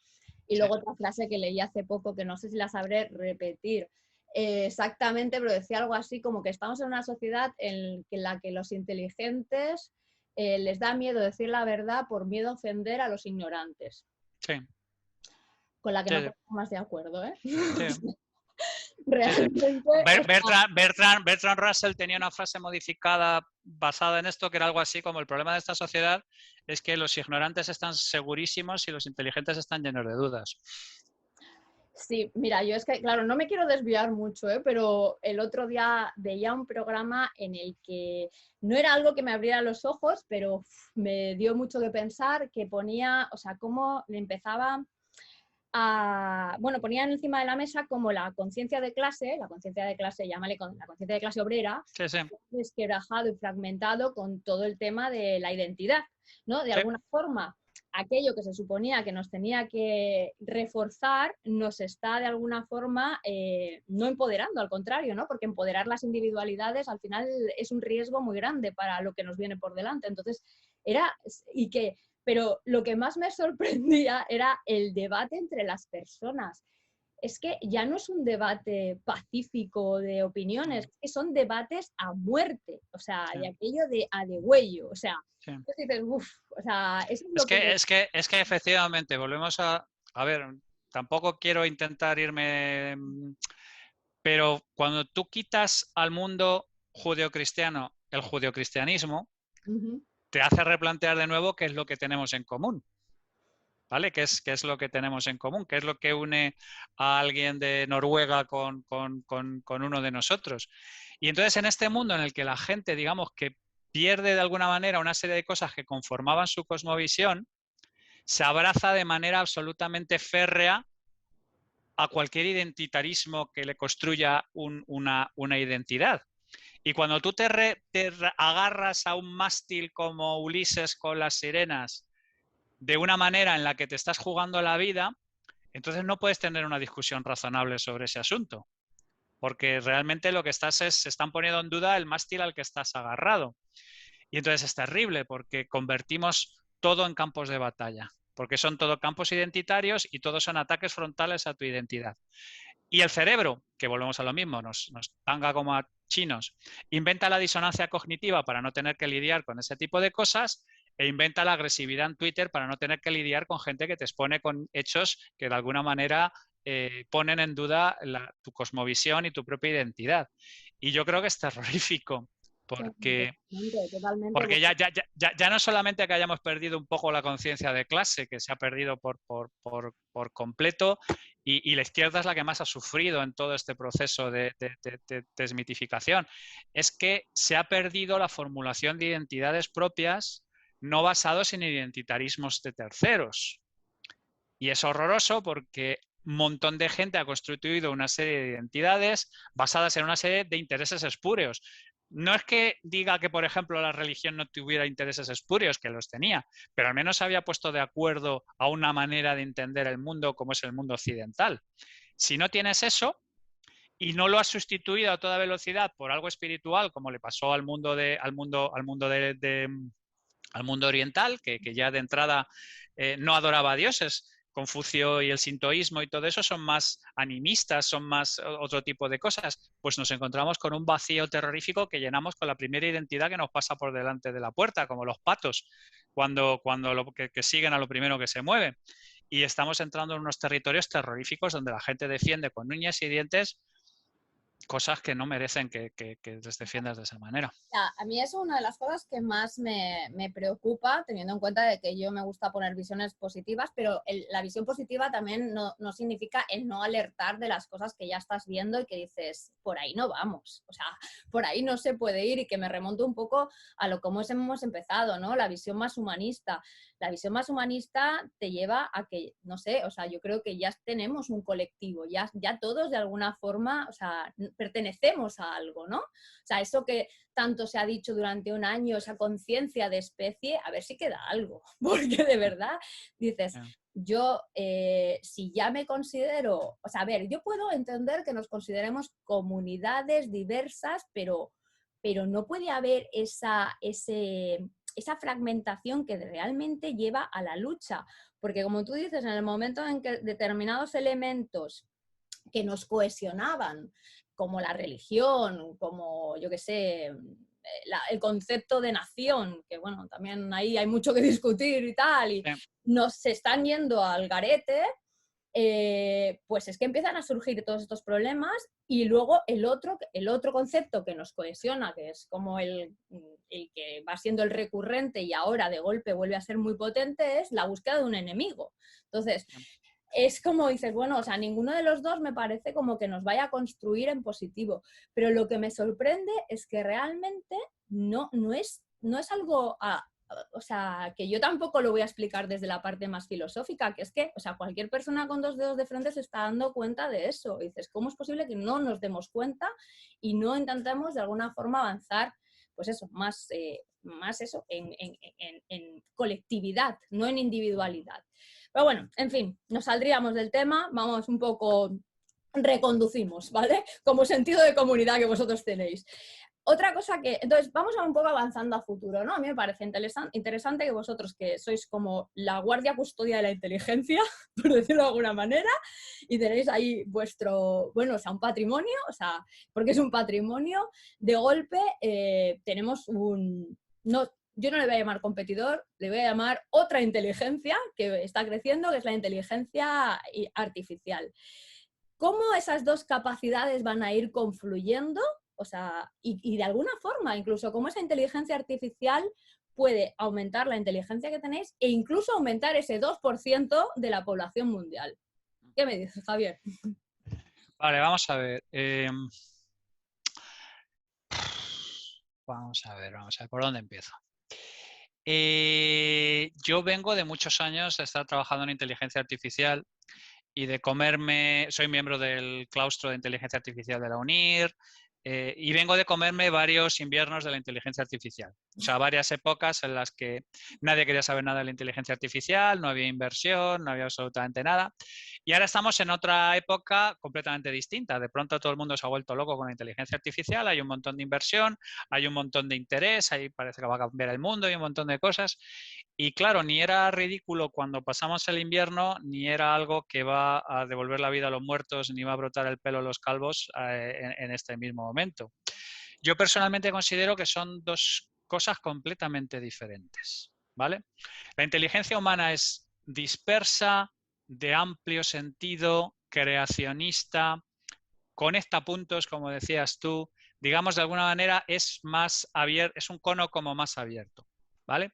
Y luego otra frase que leí hace poco, que no sé si la sabré repetir exactamente, pero decía algo así como que estamos en una sociedad en la que los inteligentes les da miedo decir la verdad por miedo a ofender a los ignorantes. Sí. Con la que no estamos más de acuerdo, ¿eh? Sí. Realmente. Bertrand Russell tenía una frase modificada basada en esto, que era algo así como: el problema de esta sociedad es que los ignorantes están segurísimos y los inteligentes están llenos de dudas. Sí, mira, yo es que, claro, no me quiero desviar mucho, pero el otro día veía un programa en el que no era algo que me abriera los ojos, pero me dio mucho que pensar, que ponía, o sea, cómo le empezaba bueno, ponían encima de la mesa como la conciencia de clase, llámale la conciencia de clase obrera, sí. desquebrajado y fragmentado con todo el tema de la identidad, ¿no? De alguna forma, aquello que se suponía que nos tenía que reforzar, nos está de alguna forma no empoderando, al contrario, ¿no? Porque empoderar las individualidades al final es un riesgo muy grande para lo que nos viene por delante. Entonces, pero lo que más me sorprendía era el debate entre las personas. Es que ya no es un debate pacífico de opiniones, es que son debates a muerte, o sea, y aquello de a degüello, o sea, tú dices, uff, o sea, eso es lo es que efectivamente, volvemos a ver, tampoco quiero intentar irme, pero cuando tú quitas al mundo judeocristiano el judeocristianismo, te hace replantear de nuevo qué es lo que tenemos en común. ¿Vale? ¿Qué es lo que tenemos en común? ¿Qué es lo que une a alguien de Noruega con uno de nosotros? Y entonces en este mundo en el que la gente, digamos, que pierde de alguna manera una serie de cosas que conformaban su cosmovisión, se abraza de manera absolutamente férrea a cualquier identitarismo que le construya una identidad. Y cuando tú te agarras a un mástil como Ulises con las sirenas de una manera en la que te estás jugando la vida, entonces no puedes tener una discusión razonable sobre ese asunto, porque realmente lo que se están poniendo en duda el mástil al que estás agarrado. Y entonces es terrible porque convertimos todo en campos de batalla, porque son todo campos identitarios y todos son ataques frontales a tu identidad. Y el cerebro, que volvemos a lo mismo, nos tanga como a chinos, inventa la disonancia cognitiva para no tener que lidiar con ese tipo de cosas e inventa la agresividad en Twitter para no tener que lidiar con gente que te expone con hechos que de alguna manera ponen en duda tu cosmovisión y tu propia identidad. Y yo creo que es terrorífico, porque... Totalmente. Porque ya no solamente que hayamos perdido un poco la conciencia de clase, que se ha perdido por completo, y la izquierda es la que más ha sufrido en todo este proceso de desmitificación, es que se ha perdido la formulación de identidades propias no basados en identitarismos de terceros. Y es horroroso porque un montón de gente ha constituido una serie de identidades basadas en una serie de intereses espurios. No es que diga que, por ejemplo, la religión no tuviera intereses espurios, que los tenía, pero al menos se había puesto de acuerdo a una manera de entender el mundo como es el mundo occidental. Si no tienes eso y no lo has sustituido a toda velocidad por algo espiritual, como le pasó al mundo oriental, que ya de entrada no adoraba a dioses. Confucio y el sintoísmo y todo eso son más animistas, son más otro tipo de cosas, pues nos encontramos con un vacío terrorífico que llenamos con la primera identidad que nos pasa por delante de la puerta, como los patos, que siguen a lo primero que se mueve. Y estamos entrando en unos territorios terroríficos donde la gente defiende con uñas y dientes cosas que no merecen que les defiendas de esa manera. A mí es una de las cosas que más me preocupa, teniendo en cuenta de que yo me gusta poner visiones positivas, pero la visión positiva también no significa el no alertar de las cosas que ya estás viendo y que dices, por ahí no vamos, o sea, por ahí no se puede ir, y que me remonto un poco a lo como hemos empezado, ¿no? La visión más humanista. La visión más humanista te lleva a que, no sé, o sea, yo creo que ya tenemos un colectivo, ya todos de alguna forma, o sea, pertenecemos a algo, ¿no? O sea, eso que tanto se ha dicho durante un año, esa conciencia de especie, a ver si queda algo, porque de verdad dices, yo si ya me considero, o sea, a ver, yo puedo entender que nos consideremos comunidades diversas, pero no puede haber esa fragmentación que realmente lleva a la lucha, porque como tú dices, en el momento en que determinados elementos que nos cohesionaban, como la religión, como, yo qué sé, el concepto de nación, que bueno, también ahí hay mucho que discutir y tal, y nos están yendo al garete, pues es que empiezan a surgir todos estos problemas, y luego el otro concepto que nos cohesiona, que es como el que va siendo el recurrente y ahora de golpe vuelve a ser muy potente, es la búsqueda de un enemigo. Entonces, es como dices, bueno, o sea, ninguno de los dos me parece como que nos vaya a construir en positivo, pero lo que me sorprende es que realmente no es algo, o sea, que yo tampoco lo voy a explicar desde la parte más filosófica, que es que, o sea, cualquier persona con dos dedos de frente se está dando cuenta de eso. Y dices, ¿cómo es posible que no nos demos cuenta y no intentemos de alguna forma avanzar, pues eso, más eso, en colectividad, no en individualidad? Pero bueno, en fin, nos saldríamos del tema, vamos un poco, reconducimos, ¿vale? Como sentido de comunidad que vosotros tenéis. Otra cosa que, entonces, vamos a un poco avanzando a futuro, ¿no? A mí me parece interesante que vosotros, que sois como la guardia custodia de la inteligencia, por decirlo de alguna manera, y tenéis ahí vuestro, bueno, o sea, un patrimonio, o sea, porque es un patrimonio, de golpe tenemos yo no le voy a llamar competidor, le voy a llamar otra inteligencia que está creciendo, que es la inteligencia artificial. ¿Cómo esas dos capacidades van a ir confluyendo? O sea, y de alguna forma, incluso cómo esa inteligencia artificial puede aumentar la inteligencia que tenéis e incluso aumentar ese 2% de la población mundial. ¿Qué me dices, Javier? Vale, vamos a ver. Vamos a ver, ¿por dónde empiezo? Yo vengo de muchos años de estar trabajando en inteligencia artificial y de soy miembro del claustro de inteligencia artificial de la UNIR, y vengo de comerme varios inviernos de la inteligencia artificial. O sea, varias épocas en las que nadie quería saber nada de la inteligencia artificial, no había inversión, no había absolutamente nada. Y ahora estamos en otra época completamente distinta. De pronto todo el mundo se ha vuelto loco con la inteligencia artificial, hay un montón de inversión, hay un montón de interés, ahí parece que va a cambiar el mundo y un montón de cosas. Y claro, ni era ridículo cuando pasamos el invierno, ni era algo que va a devolver la vida a los muertos, ni va a brotar el pelo a los calvos en este mismo momento. Yo personalmente considero que son dos cosas completamente diferentes, ¿vale? La inteligencia humana es dispersa, de amplio sentido, creacionista, conecta puntos, como decías tú, digamos de alguna manera es más abierto, es un cono como más abierto, ¿vale?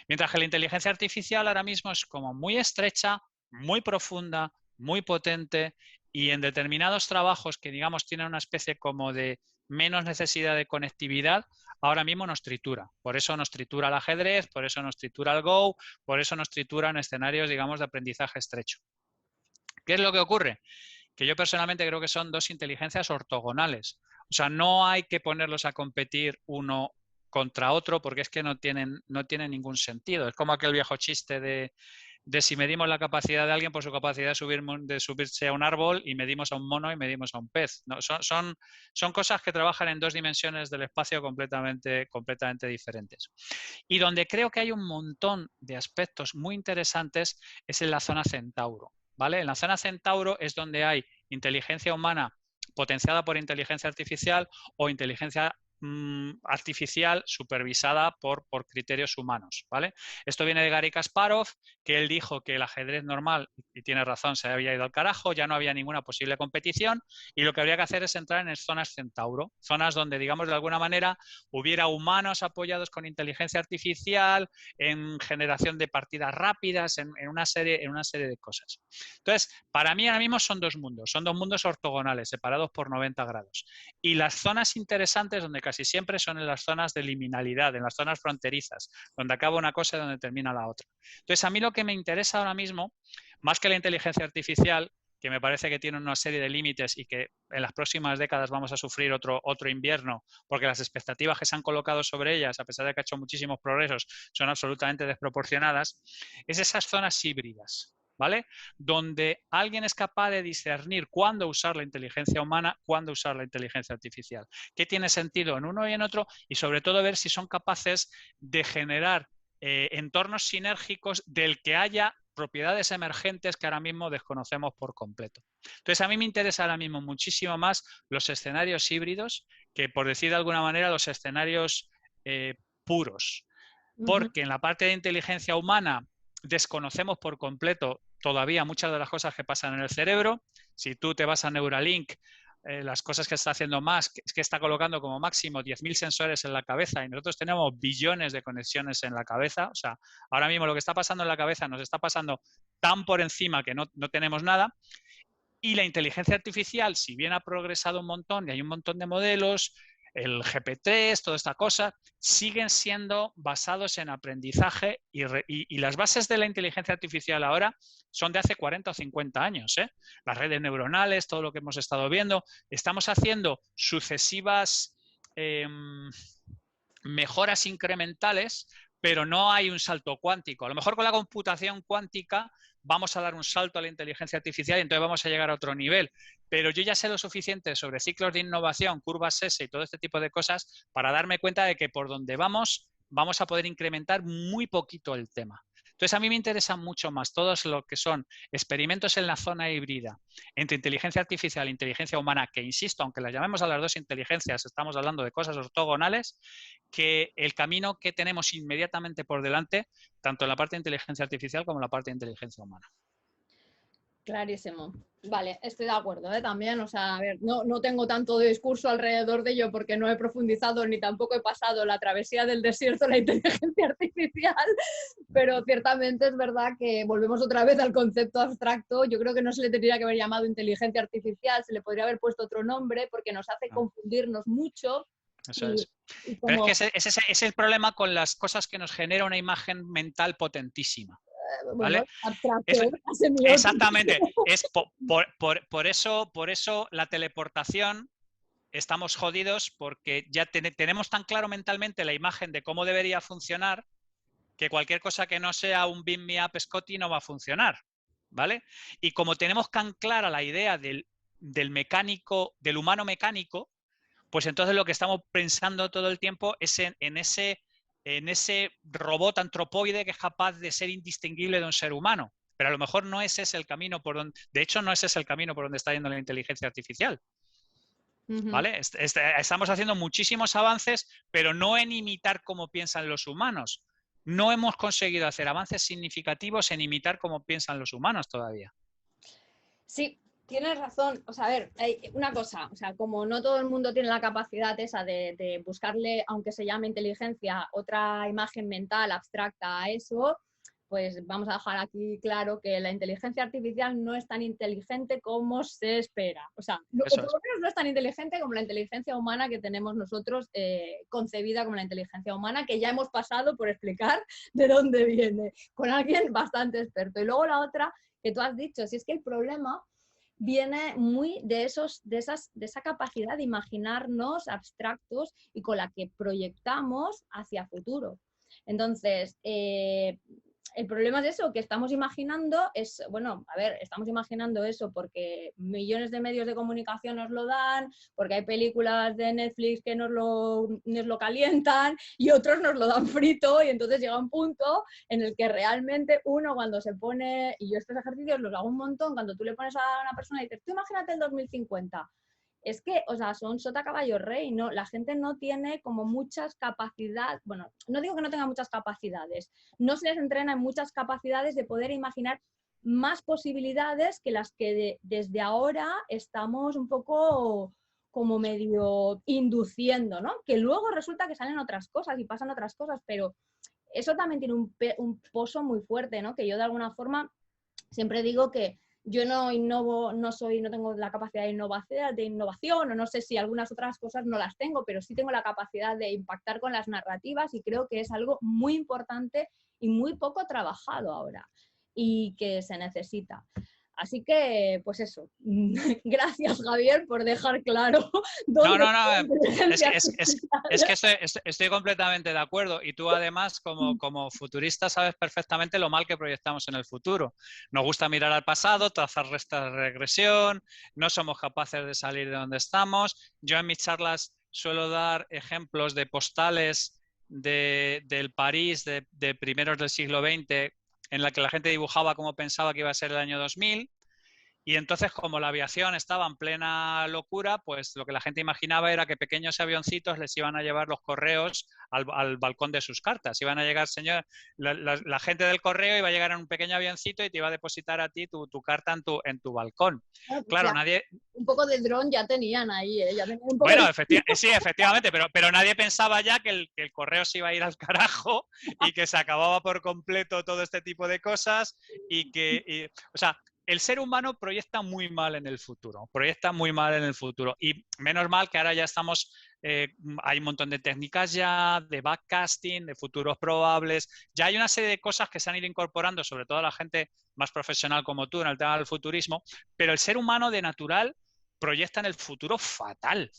Mientras que la inteligencia artificial ahora mismo es como muy estrecha, muy profunda, muy potente y en determinados trabajos que digamos tienen una especie como de menos necesidad de conectividad, ahora mismo nos tritura. Por eso nos tritura el ajedrez, por eso nos tritura el Go, por eso nos tritura en escenarios, digamos, de aprendizaje estrecho. ¿Qué es lo que ocurre? Que yo personalmente creo que son dos inteligencias ortogonales. O sea, no hay que ponerlos a competir uno contra otro porque es que no tienen ningún sentido. Es como aquel viejo chiste de si medimos la capacidad de alguien por su capacidad de subirse a un árbol y medimos a un mono y medimos a un pez. No, son cosas que trabajan en dos dimensiones del espacio completamente diferentes. Y donde creo que hay un montón de aspectos muy interesantes es en la zona Centauro, ¿vale? En la zona Centauro es donde hay inteligencia humana potenciada por inteligencia artificial o inteligencia artificial supervisada por criterios humanos, ¿vale? Esto viene de Garry Kasparov, que él dijo que el ajedrez normal, y tiene razón, se había ido al carajo, ya no había ninguna posible competición y lo que habría que hacer es entrar en zonas Centauro, zonas donde, digamos, de alguna manera hubiera humanos apoyados con inteligencia artificial, en generación de partidas rápidas, en una serie de cosas. Entonces, para mí ahora mismo son dos mundos ortogonales, separados por 90 grados. Y las zonas interesantes, donde casi siempre son en las zonas de liminalidad, en las zonas fronterizas, donde acaba una cosa y donde termina la otra. Entonces, a mí lo que me interesa ahora mismo, más que la inteligencia artificial, que me parece que tiene una serie de límites y que en las próximas décadas vamos a sufrir otro invierno, porque las expectativas que se han colocado sobre ellas, a pesar de que ha hecho muchísimos progresos, son absolutamente desproporcionadas, es esas zonas híbridas, ¿vale? Donde alguien es capaz de discernir cuándo usar la inteligencia humana, cuándo usar la inteligencia artificial, qué tiene sentido en uno y en otro, y sobre todo ver si son capaces de generar entornos sinérgicos del que haya propiedades emergentes que ahora mismo desconocemos por completo. Entonces, a mí me interesa ahora mismo muchísimo más los escenarios híbridos que, por decir de alguna manera, los escenarios puros. Porque en la parte de inteligencia humana desconocemos por completo todavía muchas de las cosas que pasan en el cerebro. Si tú te vas a Neuralink, las cosas que está haciendo Musk es que está colocando como máximo 10.000 sensores en la cabeza y nosotros tenemos billones de conexiones en la cabeza. O sea, ahora mismo lo que está pasando en la cabeza nos está pasando tan por encima que no tenemos nada. Y la inteligencia artificial, si bien ha progresado un montón y hay un montón de modelos, el GPT, toda esta cosa, siguen siendo basados en aprendizaje y las bases de la inteligencia artificial ahora son de hace 40 o 50 años. Las redes neuronales, todo lo que hemos estado viendo, estamos haciendo sucesivas mejoras incrementales, pero no hay un salto cuántico. A lo mejor con la computación cuántica vamos a dar un salto a la inteligencia artificial y entonces vamos a llegar a otro nivel. Pero yo ya sé lo suficiente sobre ciclos de innovación, curvas S y todo este tipo de cosas para darme cuenta de que por donde vamos a poder incrementar muy poquito el tema. Entonces, a mí me interesan mucho más todos lo que son experimentos en la zona híbrida entre inteligencia artificial e inteligencia humana, que insisto, aunque las llamemos a las dos inteligencias, estamos hablando de cosas ortogonales, que el camino que tenemos inmediatamente por delante, tanto en la parte de inteligencia artificial como en la parte de inteligencia humana. Clarísimo. Vale, estoy de acuerdo, también. O sea, a ver, no tengo tanto discurso alrededor de ello porque no he profundizado ni tampoco he pasado la travesía del desierto, la inteligencia artificial, pero ciertamente es verdad que volvemos otra vez al concepto abstracto. Yo creo que no se le tendría que haber llamado inteligencia artificial, se le podría haber puesto otro nombre porque nos hace confundirnos mucho. Eso es. Pero es que ese es el problema con las cosas que nos genera una imagen mental potentísima. ¿Vale? Bueno, exactamente. Es por eso la teleportación estamos jodidos porque ya tenemos tan claro mentalmente la imagen de cómo debería funcionar que cualquier cosa que no sea un Beam Me Up Scotty no va a funcionar, ¿vale? Y como tenemos tan clara la idea del mecánico, del humano mecánico, pues entonces lo que estamos pensando todo el tiempo es en ese robot antropoide que es capaz de ser indistinguible de un ser humano. Pero a lo mejor no ese es el camino por donde, de hecho no ese es el camino por donde está yendo la inteligencia artificial. ¿Vale? Estamos haciendo muchísimos avances, pero no en imitar cómo piensan los humanos. No hemos conseguido hacer avances significativos en imitar cómo piensan los humanos todavía. Sí, tienes razón. O sea, a ver, hay una cosa, o sea, como no todo el mundo tiene la capacidad esa de buscarle, aunque se llame inteligencia, otra imagen mental abstracta a eso, pues vamos a dejar aquí claro que la inteligencia artificial no es tan inteligente como se espera. O sea, o por lo menos no es tan inteligente como la inteligencia humana que tenemos nosotros concebida como la inteligencia humana, que ya hemos pasado por explicar de dónde viene, con alguien bastante experto. Y luego la otra que tú has dicho, si es que el problema viene muy de esa capacidad de imaginarnos abstractos y con la que proyectamos hacia futuro. Entonces, el problema es eso, que estamos imaginando, estamos imaginando eso porque millones de medios de comunicación nos lo dan, porque hay películas de Netflix que nos lo calientan y otros nos lo dan frito, y entonces llega un punto en el que realmente uno cuando se pone, y yo estos ejercicios los hago un montón, cuando tú le pones a una persona y dices, tú imagínate el 2050, es que, o sea, son sota caballo rey, ¿no? La gente no tiene como muchas capacidades, bueno, no digo que no tenga muchas capacidades, no se les entrena en muchas capacidades de poder imaginar más posibilidades que las que desde ahora estamos un poco como medio induciendo, ¿no? Que luego resulta que salen otras cosas y pasan otras cosas, pero eso también tiene un pozo muy fuerte, ¿no? Que yo de alguna forma siempre digo que yo no innovo, no tengo la capacidad de innovación, o no sé si algunas otras cosas no las tengo, pero sí tengo la capacidad de impactar con las narrativas y creo que es algo muy importante y muy poco trabajado ahora y que se necesita. Así que, pues eso. Gracias, Javier, por dejar claro dónde es que estoy completamente de acuerdo, y tú además como futurista sabes perfectamente lo mal que proyectamos en el futuro. Nos gusta mirar al pasado, trazar restas de regresión, no somos capaces de salir de donde estamos. Yo en mis charlas suelo dar ejemplos de postales del París de primeros del siglo XX en la que la gente dibujaba cómo pensaba que iba a ser el año 2000. Y entonces, como la aviación estaba en plena locura, pues lo que la gente imaginaba era que pequeños avioncitos les iban a llevar los correos al balcón de sus cartas. Iban a llegar, la gente del correo iba a llegar en un pequeño avioncito y te iba a depositar a ti tu carta en tu balcón. Claro, nadie... Un poco de dron ya tenían ahí, ¿eh? Ya tenían un poco bueno, sí, efectivamente, pero nadie pensaba ya que el correo se iba a ir al carajo y que se acababa por completo todo este tipo de cosas o sea, el ser humano proyecta muy mal en el futuro, y menos mal que ahora ya estamos, hay un montón de técnicas ya, de backcasting, de futuros probables, ya hay una serie de cosas que se han ido incorporando, sobre todo la gente más profesional como tú en el tema del futurismo, pero el ser humano de natural proyecta en el futuro fatal.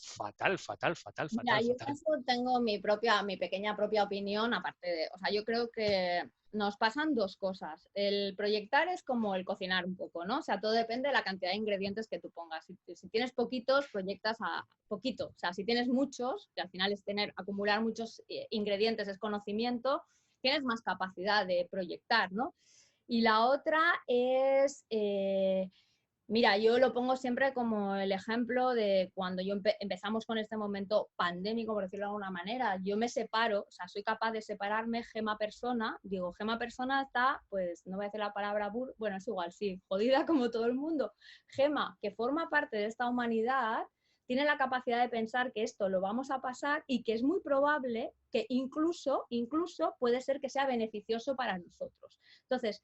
Mira, yo en eso tengo mi pequeña propia opinión, aparte de, o sea, yo creo que nos pasan dos cosas. El proyectar es como el cocinar un poco, ¿no? O sea, todo depende de la cantidad de ingredientes que tú pongas. Si tienes poquitos, proyectas a poquito. O sea, si tienes muchos, que al final es acumular muchos ingredientes, es conocimiento, tienes más capacidad de proyectar, ¿no? Y la otra es... mira, yo lo pongo siempre como el ejemplo de cuando empezamos con este momento pandémico, por decirlo de alguna manera. Yo me separo, o sea, soy capaz de separarme Gema-persona. Digo, Gema-persona está, pues, no voy a decir la palabra bueno, es igual, sí, jodida como todo el mundo. Gema, que forma parte de esta humanidad, tiene la capacidad de pensar que esto lo vamos a pasar y que es muy probable que incluso puede ser que sea beneficioso para nosotros. Entonces,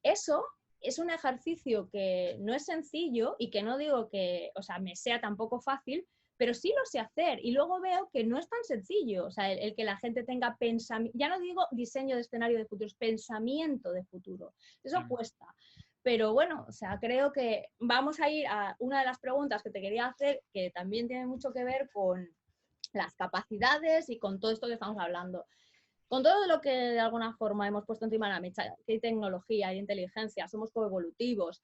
eso es un ejercicio que no es sencillo y que no digo que, o sea, me sea tampoco fácil, pero sí lo sé hacer y luego veo que no es tan sencillo, o sea, el que la gente tenga pensamiento, ya no digo diseño de escenario de futuros, pensamiento de futuro, eso cuesta. Pero bueno, o sea, creo que vamos a ir a una de las preguntas que te quería hacer, que también tiene mucho que ver con las capacidades y con todo esto que estamos hablando. Con todo lo que de alguna forma hemos puesto encima de la mesa, que hay tecnología, hay inteligencia, somos coevolutivos,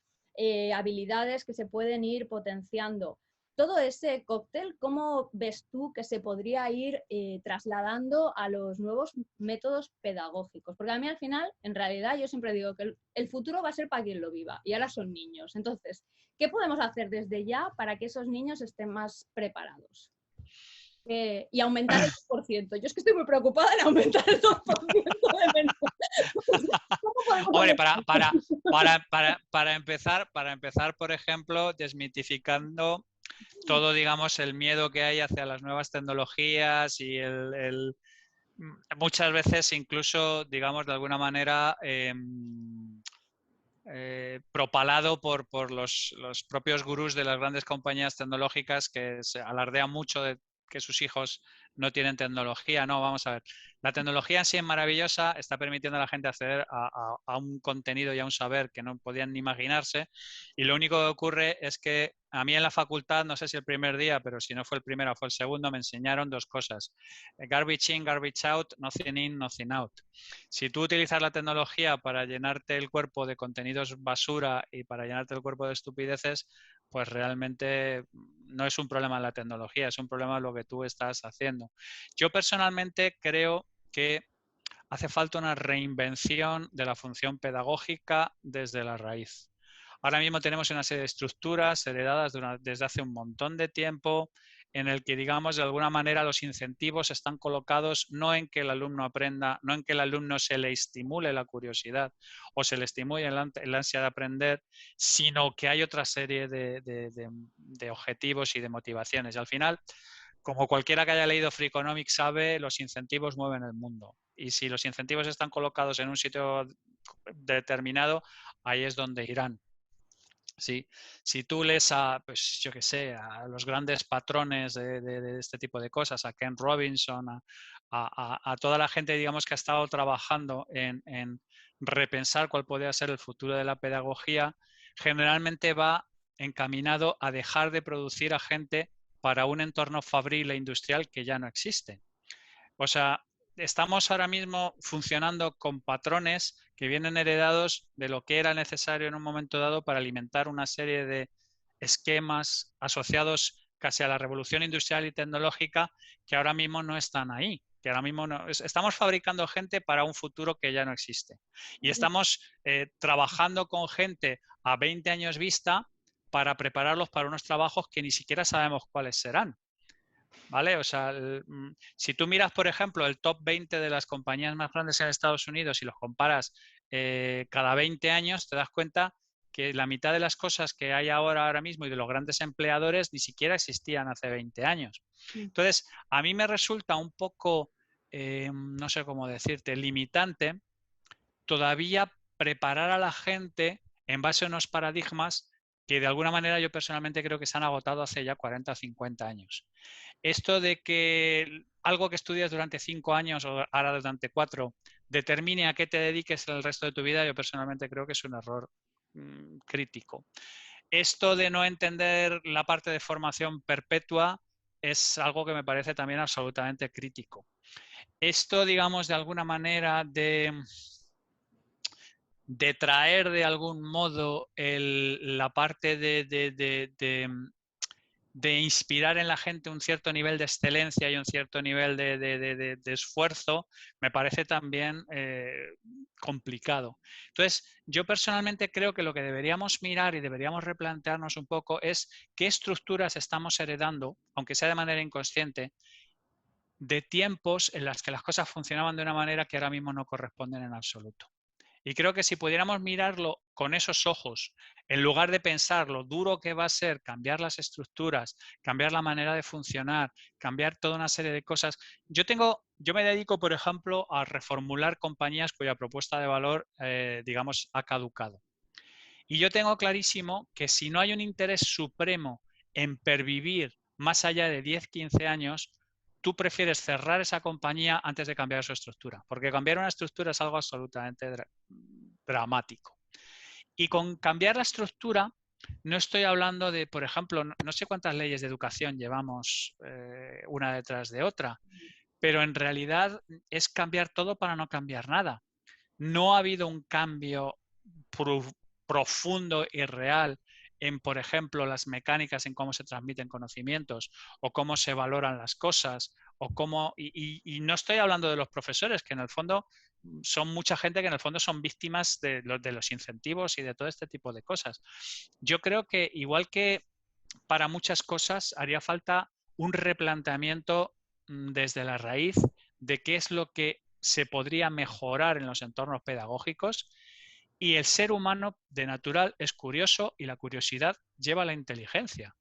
habilidades que se pueden ir potenciando. Todo ese cóctel, ¿cómo ves tú que se podría ir trasladando a los nuevos métodos pedagógicos? Porque a mí al final, en realidad, yo siempre digo que el futuro va a ser para quien lo viva y ahora son niños. Entonces, ¿qué podemos hacer desde ya para que esos niños estén más preparados? Y aumentar el 2%. Yo es que estoy muy preocupada en aumentar el 2% de menores. ¿Cómo podemos Hombre, aumentar? para empezar, por ejemplo, desmitificando todo, digamos, el miedo que hay hacia las nuevas tecnologías y muchas veces incluso, digamos, de alguna manera propalado por los propios gurús de las grandes compañías tecnológicas que se alardean mucho de que sus hijos no tienen tecnología. No, vamos a ver. La tecnología en sí es maravillosa, está permitiendo a la gente acceder a un contenido y a un saber que no podían ni imaginarse. Y lo único que ocurre es que a mí en la facultad, no sé si el primer día, pero si no fue el primero o fue el segundo, me enseñaron dos cosas. Garbage in, garbage out, nothing in, nothing out. Si tú utilizas la tecnología para llenarte el cuerpo de contenidos basura y para llenarte el cuerpo de estupideces, pues realmente no es un problema en la tecnología, es un problema en lo que tú estás haciendo. Yo personalmente creo que hace falta una reinvención de la función pedagógica desde la raíz. Ahora mismo tenemos una serie de estructuras heredadas desde hace un montón de tiempo en el que, digamos, de alguna manera los incentivos están colocados no en que el alumno aprenda, no en que el alumno se le estimule la curiosidad o se le estimule el ansia de aprender, sino que hay otra serie de objetivos y de motivaciones. Y al final, como cualquiera que haya leído Free Economics sabe, los incentivos mueven el mundo. Y si los incentivos están colocados en un sitio determinado, ahí es donde irán. Sí. Si tú lees a, pues yo qué sé, a los grandes patrones de este tipo de cosas, a Ken Robinson, a toda la gente, digamos, que ha estado trabajando en repensar cuál podría ser el futuro de la pedagogía, generalmente va encaminado a dejar de producir a gente para un entorno fabril e industrial que ya no existe. O sea, estamos ahora mismo funcionando con patrones que vienen heredados de lo que era necesario en un momento dado para alimentar una serie de esquemas asociados casi a la revolución industrial y tecnológica que ahora mismo no están ahí. Que ahora mismo no, estamos fabricando gente para un futuro que ya no existe. Y estamos trabajando con gente a 20 años vista para prepararlos para unos trabajos que ni siquiera sabemos cuáles serán. ¿Vale? O sea, si tú miras, por ejemplo, el top 20 de las compañías más grandes en Estados Unidos y los comparas cada 20 años, te das cuenta que la mitad de las cosas que hay ahora mismo y de los grandes empleadores ni siquiera existían hace 20 años. Entonces, a mí me resulta un poco, no sé cómo decirte, limitante todavía preparar a la gente en base a unos paradigmas que de alguna manera yo personalmente creo que se han agotado hace ya 40 o 50 años. Esto de que algo que estudias durante 5 años o ahora durante 4 determine a qué te dediques el resto de tu vida, yo personalmente creo que es un error crítico. Esto de no entender la parte de formación perpetua es algo que me parece también absolutamente crítico. Esto, digamos, de alguna manera de traer de algún modo la parte de inspirar en la gente un cierto nivel de excelencia y un cierto nivel de esfuerzo, me parece también complicado. Entonces, yo personalmente creo que lo que deberíamos mirar y deberíamos replantearnos un poco es qué estructuras estamos heredando, aunque sea de manera inconsciente, de tiempos en las que las cosas funcionaban de una manera que ahora mismo no corresponden en absoluto. Y creo que si pudiéramos mirarlo con esos ojos, en lugar de pensar lo duro que va a ser cambiar las estructuras, cambiar la manera de funcionar, cambiar toda una serie de cosas. Yo me dedico, por ejemplo, a reformular compañías cuya propuesta de valor, digamos, ha caducado. Y yo tengo clarísimo que si no hay un interés supremo en pervivir más allá de 10, 15 años, tú prefieres cerrar esa compañía antes de cambiar su estructura, porque cambiar una estructura es algo absolutamente dramático. Y con cambiar la estructura, no estoy hablando de, por ejemplo, no sé cuántas leyes de educación llevamos una detrás de otra, pero en realidad es cambiar todo para no cambiar nada. No ha habido un cambio profundo y real en, por ejemplo, las mecánicas en cómo se transmiten conocimientos o cómo se valoran las cosas o cómo... Y no estoy hablando de los profesores, que en el fondo son mucha gente que en el fondo son víctimas de los incentivos y de todo este tipo de cosas. Yo creo que igual que para muchas cosas haría falta un replanteamiento desde la raíz de qué es lo que se podría mejorar en los entornos pedagógicos. Y el ser humano de natural es curioso y la curiosidad lleva a la inteligencia.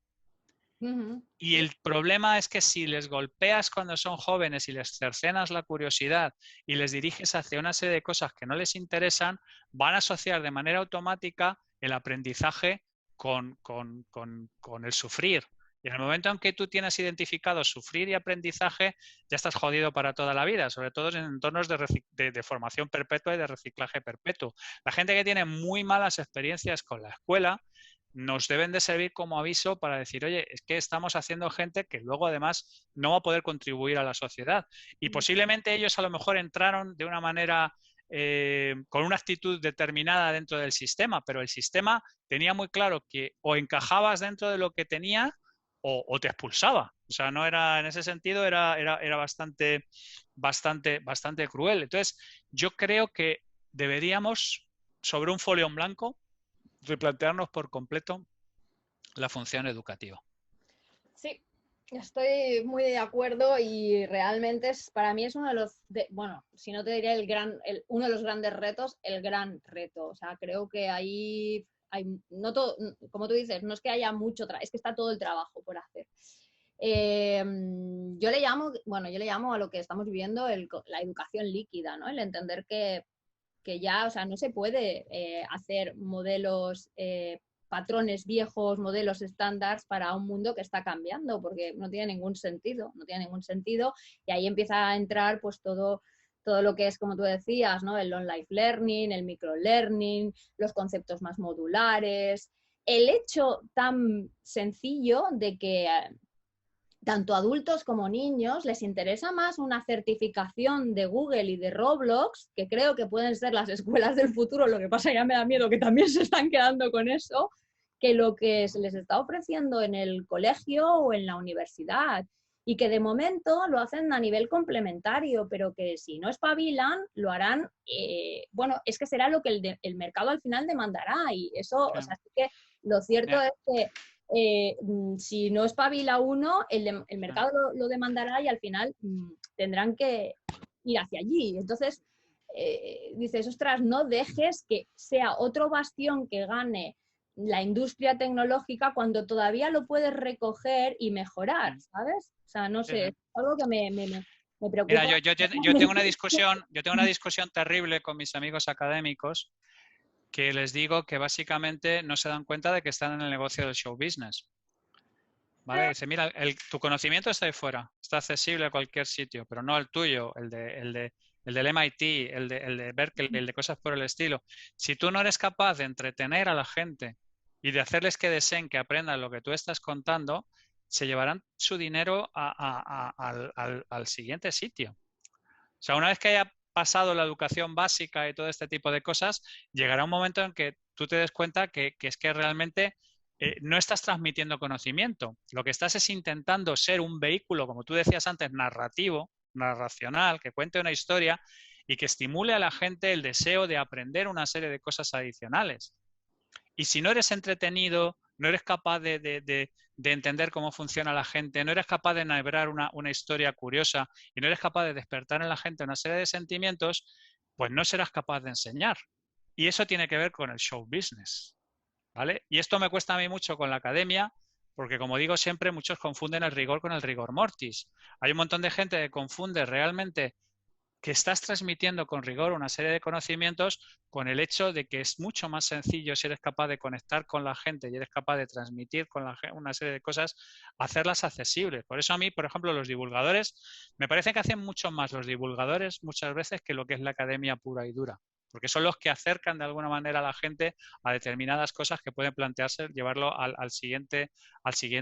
Y el problema es que si les golpeas cuando son jóvenes y les cercenas la curiosidad y les diriges hacia una serie de cosas que no les interesan, van a asociar de manera automática el aprendizaje con el sufrir. Y en el momento en que tú tienes identificado sufrir y aprendizaje, ya estás jodido para toda la vida, sobre todo en entornos de formación perpetua y de reciclaje perpetuo. La gente que tiene muy malas experiencias con la escuela nos deben de servir como aviso para decir, oye, es que estamos haciendo gente que luego además no va a poder contribuir a la sociedad. Y posiblemente ellos a lo mejor entraron de una manera con una actitud determinada dentro del sistema, pero el sistema tenía muy claro que o encajabas dentro de lo que tenía o te expulsaba. O sea, no era, en ese sentido era bastante cruel. Entonces, yo creo que deberíamos, sobre un folio en blanco, replantearnos por completo la función educativa. Sí, estoy muy de acuerdo y realmente para mí es uno de los, bueno, si no te diría uno de los grandes retos, el gran reto. O sea, creo que ahí hay, no todo, como tú dices, no es que haya mucho, es que está todo el trabajo por hacer. Yo le llamo a lo que estamos viviendo la educación líquida, ¿no? El entender que ya, o sea, no se puede hacer modelos, patrones viejos, modelos estándares para un mundo que está cambiando, porque no tiene ningún sentido, y ahí empieza a entrar pues todo lo que es, como tú decías, ¿no? El on-life learning, el microlearning, los conceptos más modulares, el hecho tan sencillo de que tanto adultos como niños les interesa más una certificación de Google y de Roblox, que creo que pueden ser las escuelas del futuro, lo que pasa ya me da miedo que también se están quedando con eso, que lo que se les está ofreciendo en el colegio o en la universidad. Y que de momento lo hacen a nivel complementario, pero que si no espabilan, lo harán, bueno, es que será lo que el mercado al final demandará. Y eso, o sea, sí que lo cierto es que si no espabila uno, el mercado lo demandará y al final tendrán que ir hacia allí. Entonces, dices, ostras, no dejes que sea otro bastión que gane la industria tecnológica cuando todavía lo puedes recoger y mejorar, ¿sabes? O sea, no sé, es algo que me preocupa. Mira, yo tengo una discusión terrible con mis amigos académicos que les digo que básicamente no se dan cuenta de que están en el negocio del show business. ¿Vale? Dice, mira, tu conocimiento está ahí fuera, está accesible a cualquier sitio, pero no el tuyo, el del MIT, el de Berkeley, el de cosas por el estilo. Si tú no eres capaz de entretener a la gente y de hacerles que deseen que aprendan lo que tú estás contando, se llevarán su dinero al siguiente sitio. O sea, una vez que haya pasado la educación básica y todo este tipo de cosas, llegará un momento en que tú te des cuenta que es que realmente no estás transmitiendo conocimiento. Lo que estás es intentando ser un vehículo, como tú decías antes, narrativo, narracional, que cuente una historia y que estimule a la gente el deseo de aprender una serie de cosas adicionales. Y si no eres entretenido, no eres capaz de entender cómo funciona la gente, no eres capaz de enhebrar una historia curiosa y no eres capaz de despertar en la gente una serie de sentimientos, pues no serás capaz de enseñar. Y eso tiene que ver con el show business, ¿vale? Y esto me cuesta a mí mucho con la academia, porque como digo siempre, muchos confunden el rigor con el rigor mortis. Hay un montón de gente que confunde realmente que estás transmitiendo con rigor una serie de conocimientos con el hecho de que es mucho más sencillo si eres capaz de conectar con la gente y eres capaz de transmitir con la gente una serie de cosas, hacerlas accesibles. Por eso a mí, por ejemplo, los divulgadores, me parece que hacen mucho más los divulgadores muchas veces que lo que es la academia pura y dura. porque son los que acercan de alguna manera a la gente a determinadas cosas que pueden plantearse llevarlo al siguiente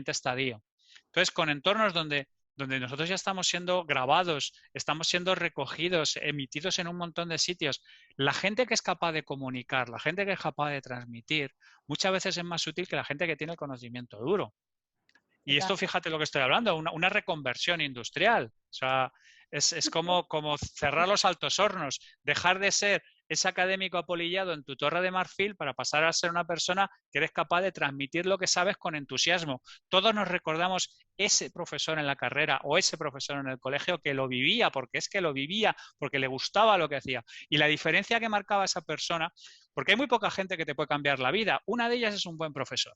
estadio. Entonces, con entornos donde nosotros ya estamos siendo grabados, estamos siendo recogidos, emitidos en un montón de sitios, la gente que es capaz de comunicar, la gente que es capaz de transmitir, muchas veces es más útil que la gente que tiene el conocimiento duro. Y esto, fíjate lo que estoy hablando, una reconversión industrial. O sea, es como cerrar los altos hornos, dejar de ser ese académico apolillado en tu torre de marfil para pasar a ser una persona que eres capaz de transmitir lo que sabes con entusiasmo. Todos nos recordamos ese profesor en la carrera o ese profesor en el colegio que lo vivía, porque es que lo vivía, porque le gustaba lo que hacía. Y la diferencia que marcaba esa persona, porque hay muy poca gente que te puede cambiar la vida, una de ellas es un buen profesor.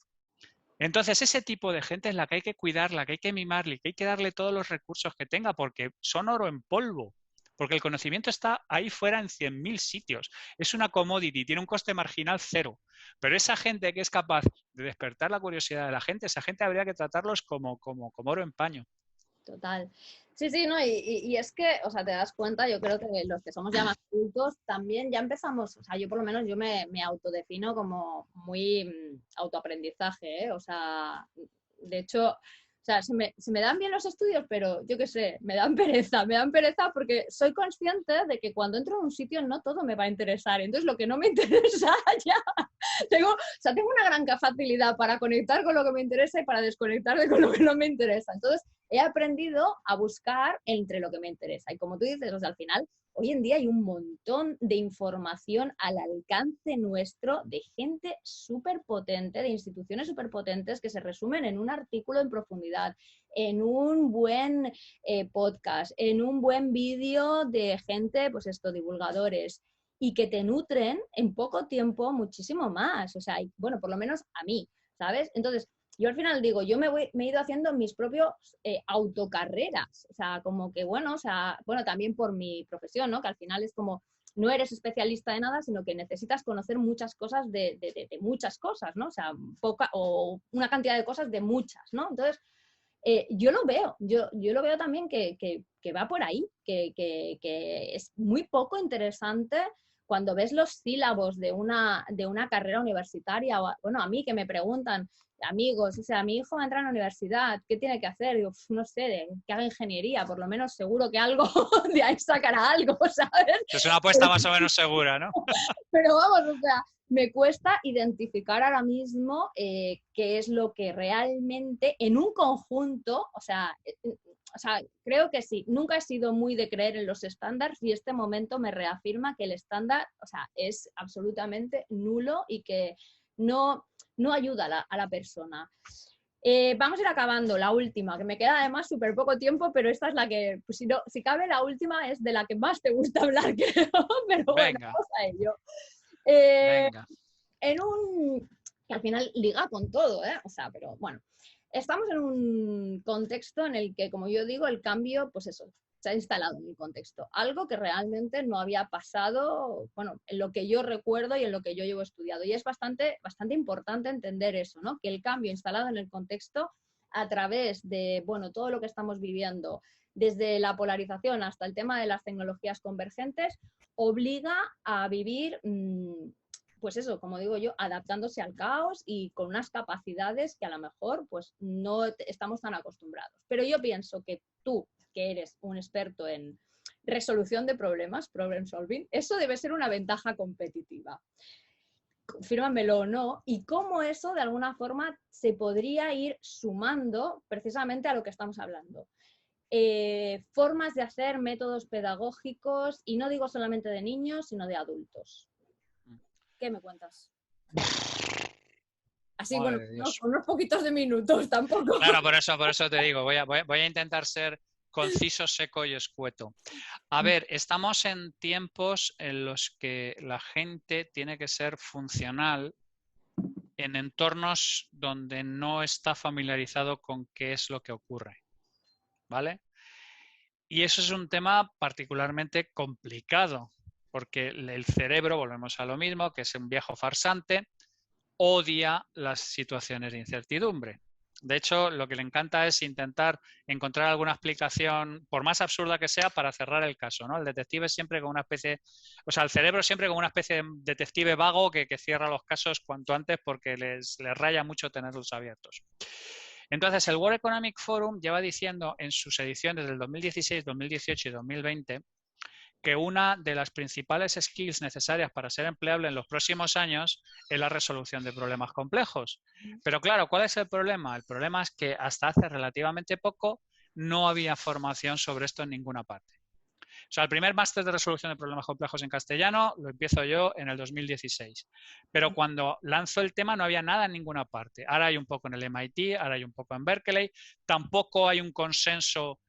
Entonces, ese tipo de gente es la que hay que cuidar, la que hay que mimarle, que hay que darle todos los recursos que tenga, porque son oro en polvo. Porque el conocimiento está ahí fuera en 100.000 sitios. Es una commodity, tiene un coste marginal cero. Pero esa gente que es capaz de despertar la curiosidad de la gente, esa gente habría que tratarlos como oro en paño. Total. Sí, sí, no, y es que, o sea, te das cuenta, yo creo que los que somos ya más adultos también ya empezamos, o sea, yo por lo menos yo me autodefino como muy autoaprendizaje, ¿eh? O sea, de hecho, o sea, se me dan bien los estudios, pero yo qué sé, me dan pereza porque soy consciente de que cuando entro en un sitio no todo me va a interesar, entonces lo que no me interesa ya, tengo una gran facilidad para conectar con lo que me interesa y para desconectar con lo que no me interesa, entonces he aprendido a buscar entre lo que me interesa. Y como tú dices, o sea, al final, hoy en día hay un montón de información al alcance nuestro de gente súper potente, de instituciones súper potentes que se resumen en un artículo en profundidad, en un buen podcast, en un buen vídeo de gente, pues esto, divulgadores, y que te nutren en poco tiempo muchísimo más. O sea, bueno, por lo menos a mí, ¿sabes? Entonces, yo al final digo, yo me he ido haciendo mis propios autocarreras, o sea, como que bueno, o sea, bueno, también por mi profesión, ¿no? Que al final es como, no eres especialista de nada, sino que necesitas conocer muchas cosas de muchas cosas, ¿no? O sea, poca o una cantidad de cosas de muchas, ¿no? Entonces, yo lo veo, yo lo veo también que va por ahí, que es muy poco interesante cuando ves los sílabos de una carrera universitaria, o, bueno, a mí que me preguntan, amigos, o sea, mi hijo va a entrar a la universidad, ¿qué tiene que hacer? Digo, no sé, que haga ingeniería, por lo menos seguro que algo de ahí sacará algo, ¿sabes? Es una apuesta más o menos segura, ¿no? Pero vamos, o sea, me cuesta identificar ahora mismo qué es lo que realmente en un conjunto, o sea, creo que sí, nunca he sido muy de creer en los estándares y este momento me reafirma que el estándar, o sea, es absolutamente nulo y que no ayuda a la persona. Vamos a ir acabando, la última, que me queda además súper poco tiempo, pero esta es la que, pues si cabe, la última es de la que más te gusta hablar, creo, pero bueno, vamos a ello. Venga. Que al final liga con todo, ¿eh? O sea, pero bueno, estamos en un contexto en el que, como yo digo, el cambio, pues eso, se ha instalado en el contexto. Algo que realmente no había pasado, bueno, en lo que yo recuerdo y en lo que yo llevo estudiado. Y es bastante importante entender eso, ¿no? Que el cambio instalado en el contexto a través de, bueno, todo lo que estamos viviendo, desde la polarización hasta el tema de las tecnologías convergentes, obliga a vivir, pues eso, como digo yo, adaptándose al caos y con unas capacidades que a lo mejor pues no estamos tan acostumbrados. Pero yo pienso que tú, que eres un experto en resolución de problemas, problem solving, eso debe ser una ventaja competitiva. Confírmamelo o no, y cómo eso de alguna forma se podría ir sumando precisamente a lo que estamos hablando. Formas de hacer métodos pedagógicos, y no digo solamente de niños, sino de adultos. ¿Qué me cuentas? Así, bueno, con unos poquitos de minutos, tampoco. Claro, por eso te digo, voy a intentar ser conciso, seco y escueto. A ver, estamos en tiempos en los que la gente tiene que ser funcional en entornos donde no está familiarizado con qué es lo que ocurre, ¿vale? Y eso es un tema particularmente complicado, porque el cerebro, volvemos a lo mismo, que es un viejo farsante, odia las situaciones de incertidumbre. De hecho, lo que le encanta es intentar encontrar alguna explicación, por más absurda que sea, para cerrar el caso, ¿no? El detective siempre con una especie, o sea, el cerebro siempre como una especie de detective vago que cierra los casos cuanto antes porque les raya mucho tenerlos abiertos. Entonces, el World Economic Forum lleva diciendo en sus ediciones del 2016, 2018 y 2020 que una de las principales skills necesarias para ser empleable en los próximos años es la resolución de problemas complejos. Pero claro, ¿cuál es el problema? El problema es que hasta hace relativamente poco no había formación sobre esto en ninguna parte. O sea, el primer máster de resolución de problemas complejos en castellano lo empiezo yo en el 2016. Pero cuando lanzo el tema no había nada en ninguna parte. Ahora hay un poco en el MIT, ahora hay un poco en Berkeley. Tampoco hay un consenso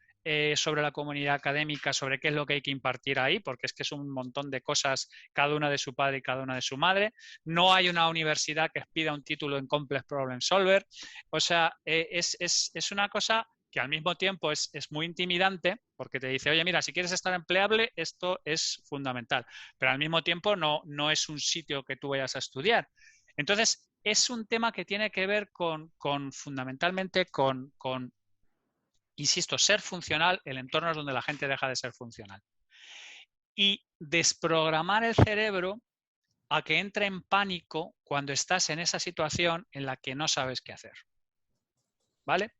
sobre la comunidad académica, sobre qué es lo que hay que impartir ahí, porque es que es un montón de cosas, cada una de su padre y cada una de su madre. No hay una universidad que pida un título en Complex Problem Solver. O sea, es una cosa que al mismo tiempo es muy intimidante porque te dice, oye, mira, si quieres estar empleable, esto es fundamental, pero al mismo tiempo no es un sitio que tú vayas a estudiar. Entonces, es un tema que tiene que ver fundamentalmente con, insisto, ser funcional en entornos donde la gente deja de ser funcional. Y desprogramar el cerebro a que entre en pánico cuando estás en esa situación en la que no sabes qué hacer. ¿Vale?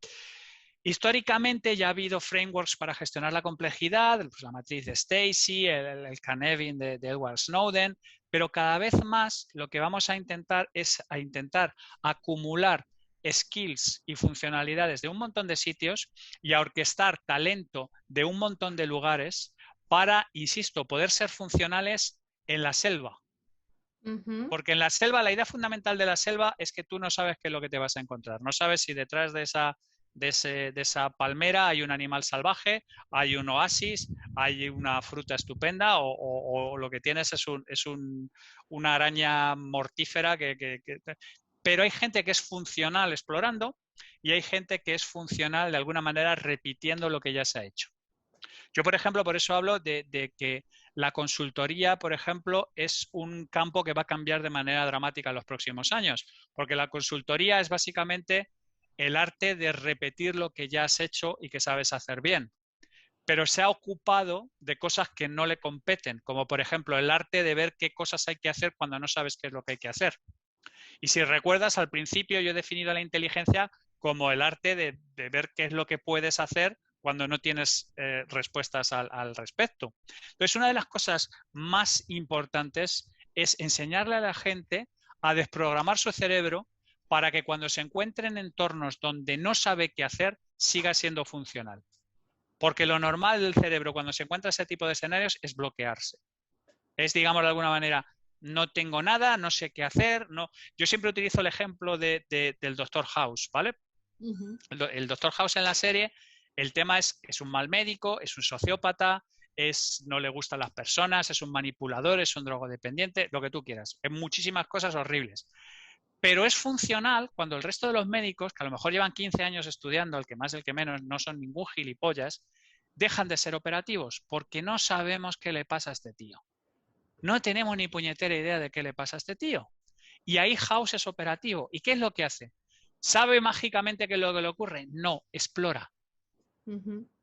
Históricamente ya ha habido frameworks para gestionar la complejidad, pues la matriz de Stacy, el Canevin de Edward Snowden, pero cada vez más lo que vamos a intentar es acumular skills y funcionalidades de un montón de sitios y a orquestar talento de un montón de lugares para, insisto, poder ser funcionales en la selva. Porque en la selva, la idea fundamental de la selva es que tú no sabes qué es lo que te vas a encontrar. No sabes si detrás de esa palmera hay un animal salvaje, hay un oasis, hay una fruta estupenda o lo que tienes es una araña mortífera Pero hay gente que es funcional explorando y hay gente que es funcional de alguna manera repitiendo lo que ya se ha hecho. Yo, por ejemplo, por eso hablo de que la consultoría, por ejemplo, es un campo que va a cambiar de manera dramática en los próximos años, porque la consultoría es básicamente el arte de repetir lo que ya has hecho y que sabes hacer bien. Pero se ha ocupado de cosas que no le competen, como por ejemplo el arte de ver qué cosas hay que hacer cuando no sabes qué es lo que hay que hacer. Y si recuerdas, al principio yo he definido la inteligencia como el arte de ver qué es lo que puedes hacer cuando no tienes respuestas al respecto. Entonces, una de las cosas más importantes es enseñarle a la gente a desprogramar su cerebro para que cuando se encuentre en entornos donde no sabe qué hacer, siga siendo funcional. Porque lo normal del cerebro cuando se encuentra ese tipo de escenarios es bloquearse. Es, digamos, de alguna manera, no tengo nada, no sé qué hacer. No. Yo siempre utilizo el ejemplo del Dr. House, ¿vale? El Dr. House en la serie, el tema es un mal médico, es un sociópata, no le gustan las personas, es un manipulador, es un drogodependiente, lo que tú quieras. Es muchísimas cosas horribles. Pero es funcional cuando el resto de los médicos, que a lo mejor llevan 15 años estudiando, el que más, el que menos, no son ningún gilipollas, dejan de ser operativos porque no sabemos qué le pasa a este tío. No tenemos ni puñetera idea de qué le pasa a este tío. Y ahí House es operativo. ¿Y qué es lo que hace? ¿Sabe mágicamente qué es lo que le ocurre? No, explora.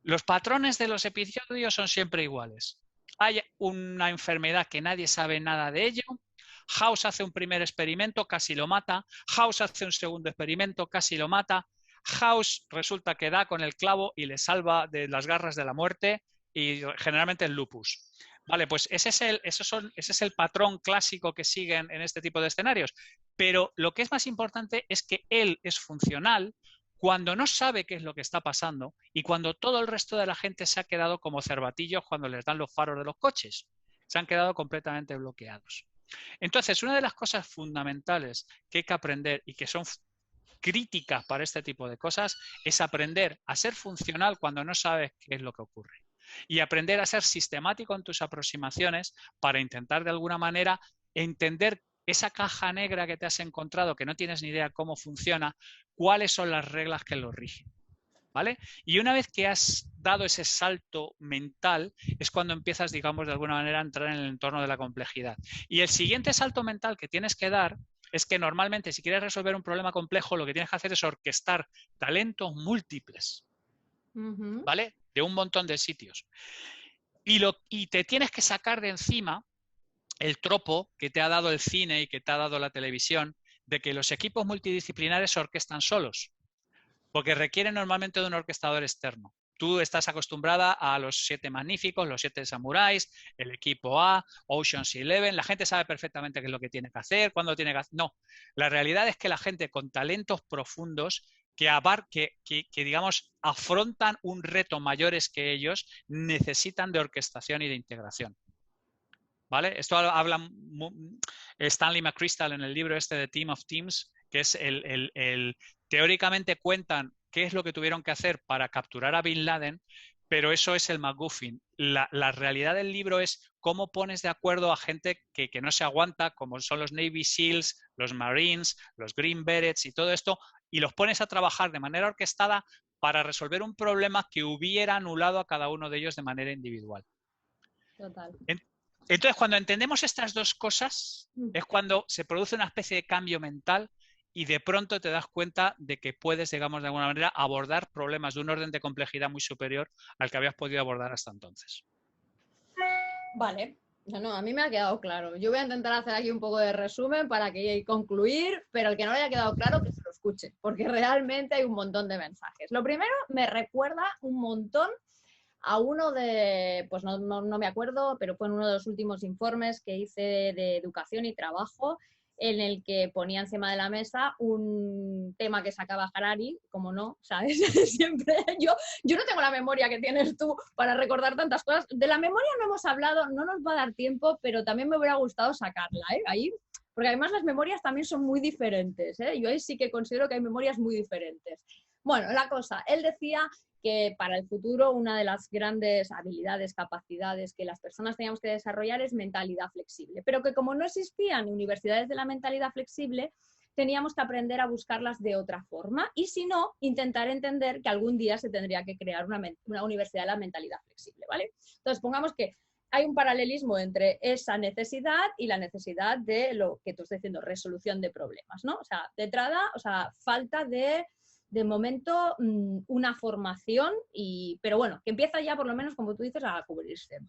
Los patrones de los episodios son siempre iguales. Hay una enfermedad que nadie sabe nada de ello. House hace un primer experimento, casi lo mata. House hace un segundo experimento, casi lo mata. House resulta que da con el clavo y le salva de las garras de la muerte y generalmente el lupus. Vale, pues ese es el patrón clásico que siguen en este tipo de escenarios. Pero lo que es más importante es que él es funcional cuando no sabe qué es lo que está pasando y cuando todo el resto de la gente se ha quedado como cervatillos cuando les dan los faros de los coches. Se han quedado completamente bloqueados. Entonces, una de las cosas fundamentales que hay que aprender y que son críticas para este tipo de cosas es aprender a ser funcional cuando no sabes qué es lo que ocurre. Y aprender a ser sistemático en tus aproximaciones para intentar de alguna manera entender esa caja negra que te has encontrado, que no tienes ni idea cómo funciona, cuáles son las reglas que lo rigen. ¿Vale? Y una vez que has dado ese salto mental, es cuando empiezas, digamos, de alguna manera a entrar en el entorno de la complejidad. Y el siguiente salto mental que tienes que dar es que normalmente si quieres resolver un problema complejo, lo que tienes que hacer es orquestar talentos múltiples, ¿vale? De un montón de sitios. Y te tienes que sacar de encima el tropo que te ha dado el cine y que te ha dado la televisión de que los equipos multidisciplinares se orquestan solos, porque requieren normalmente de un orquestador externo. Tú estás acostumbrada a los 7 magníficos, los 7 samuráis, el equipo A, Ocean's 11, la gente sabe perfectamente qué es lo que tiene que hacer, cuándo tiene que hacer. No, la realidad es que la gente con talentos profundos que digamos, afrontan un reto mayores que ellos, necesitan de orquestación y de integración. ¿Vale? Esto habla Stanley McChrystal en el libro este de Team of Teams, que es teóricamente cuentan qué es lo que tuvieron que hacer para capturar a Bin Laden, pero eso es el MacGuffin. La realidad del libro es cómo pones de acuerdo a gente que no se aguanta, como son los Navy SEALs, los Marines, los Green Berets y todo esto, y los pones a trabajar de manera orquestada para resolver un problema que hubiera anulado a cada uno de ellos de manera individual. Total. Entonces, cuando entendemos estas dos cosas, es cuando se produce una especie de cambio mental y de pronto te das cuenta de que puedes, digamos, de alguna manera, abordar problemas de un orden de complejidad muy superior al que habías podido abordar hasta entonces. Vale. No, a mí me ha quedado claro. Yo voy a intentar hacer aquí un poco de resumen para que concluir, pero el que no le haya quedado claro, que se lo escuche, porque realmente hay un montón de mensajes. Lo primero, me recuerda un montón a uno de, pues no me acuerdo, pero fue en uno de los últimos informes que hice de educación y trabajo, en el que ponía encima de la mesa un tema que sacaba Harari, como no, ¿sabes? Siempre yo no tengo la memoria que tienes tú para recordar tantas cosas. De la memoria no hemos hablado, no nos va a dar tiempo, pero también me hubiera gustado sacarla, ¿eh? Ahí, porque además las memorias también son muy diferentes, ¿eh? Yo ahí sí que considero que hay memorias muy diferentes. Bueno, la cosa, él decía que para el futuro una de las grandes habilidades, capacidades que las personas teníamos que desarrollar es mentalidad flexible, pero que como no existían universidades de la mentalidad flexible, teníamos que aprender a buscarlas de otra forma y si no, intentar entender que algún día se tendría que crear una universidad de la mentalidad flexible, ¿vale? Entonces, pongamos que hay un paralelismo entre esa necesidad y la necesidad de lo que tú estás diciendo, resolución de problemas, ¿no? O sea, de entrada, o sea, falta de momento una formación, pero bueno, que empieza ya por lo menos, como tú dices, a cubrirse.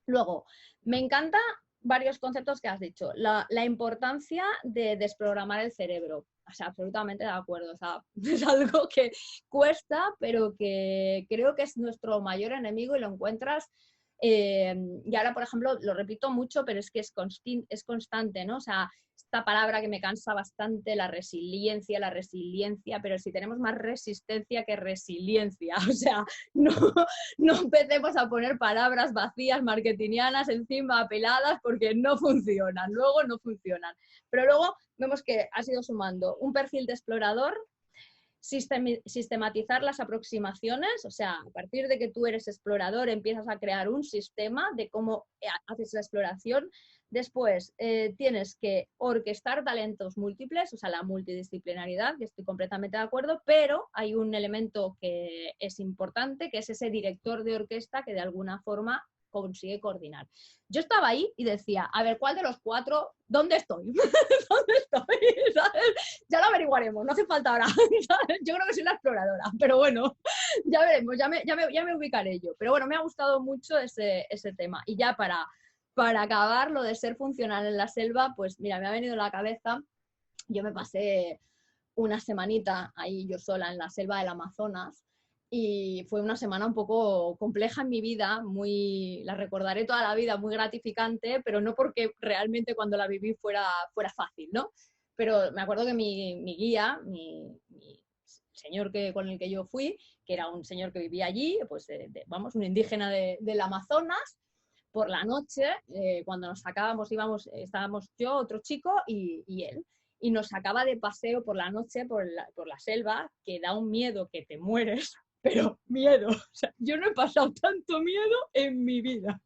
Luego, me encanta varios conceptos que has dicho. La importancia de desprogramar el cerebro. O sea, absolutamente de acuerdo. O sea, es algo que cuesta, pero que creo que es nuestro mayor enemigo y lo encuentras. Y ahora, por ejemplo, lo repito mucho, pero es que es constante, ¿no? O sea, esta palabra que me cansa bastante, la resiliencia, pero si tenemos más resistencia que resiliencia, o sea, no empecemos a poner palabras vacías marketingianas encima apeladas porque no funcionan, luego no funcionan. Pero luego vemos que has ido sumando un perfil de explorador, sistematizar las aproximaciones, o sea, a partir de que tú eres explorador empiezas a crear un sistema de cómo haces la exploración. Después tienes que orquestar talentos múltiples, o sea, la multidisciplinaridad, que estoy completamente de acuerdo, pero hay un elemento que es importante, que es ese director de orquesta que de alguna forma consigue coordinar. Yo estaba ahí y decía, a ver, ¿cuál de los 4? ¿Dónde estoy? ¿Dónde estoy? ¿Sabes? Ya lo averiguaremos, no hace falta ahora. ¿Sabes? Yo creo que soy la exploradora, pero bueno, ya veremos, ya me ubicaré yo. Pero bueno, me ha gustado mucho ese tema. Y ya para acabar lo de ser funcional en la selva, pues mira, me ha venido a la cabeza, yo me pasé una semanita ahí yo sola en la selva del Amazonas y fue una semana un poco compleja en mi vida, la recordaré toda la vida, muy gratificante, pero no porque realmente cuando la viví fuera fácil, ¿no? Pero me acuerdo que mi guía, mi señor con el que yo fui, que era un señor que vivía allí, pues vamos, un indígena del Amazonas, por la noche, cuando nos sacábamos, estábamos yo, otro chico y él. Y nos sacaba de paseo por la noche, por la selva, que da un miedo que te mueres, pero miedo. O sea, yo no he pasado tanto miedo en mi vida.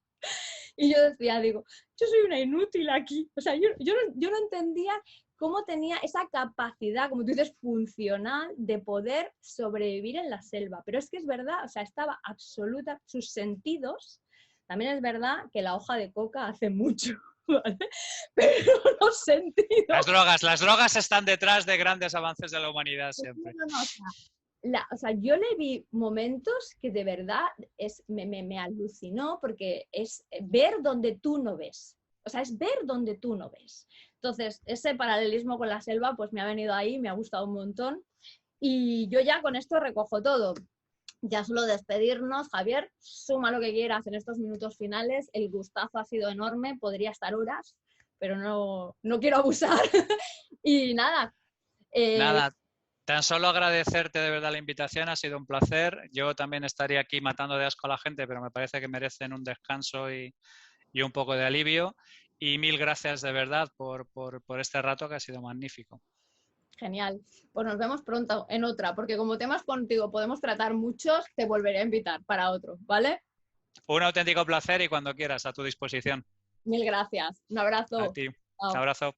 Y yo decía, digo, yo soy una inútil aquí. O sea, yo no entendía cómo tenía esa capacidad, como tú dices, funcional de poder sobrevivir en la selva. Pero es que es verdad, o sea, estaba absoluta, sus sentidos. También es verdad que la hoja de coca hace mucho. ¿vale? Pero no sentido. Las drogas están detrás de grandes avances de la humanidad siempre. O sea, yo le vi momentos que de verdad me alucinó porque es ver donde tú no ves. O sea, es ver donde tú no ves. Entonces, ese paralelismo con la selva pues me ha venido ahí, me ha gustado un montón. Y yo ya con esto recojo todo. Ya solo despedirnos. Javier, suma lo que quieras en estos minutos finales. El gustazo ha sido enorme, podría estar horas, pero no quiero abusar. Y nada. Nada, tan solo agradecerte de verdad la invitación, ha sido un placer. Yo también estaría aquí matando de asco a la gente, pero me parece que merecen un descanso y un poco de alivio. Y mil gracias de verdad por este rato que ha sido magnífico. Genial. Pues nos vemos pronto en otra, porque como temas contigo podemos tratar muchos, te volveré a invitar para otro, ¿vale? Un auténtico placer y cuando quieras, a tu disposición. Mil gracias. Un abrazo. A ti. Chao. Un abrazo.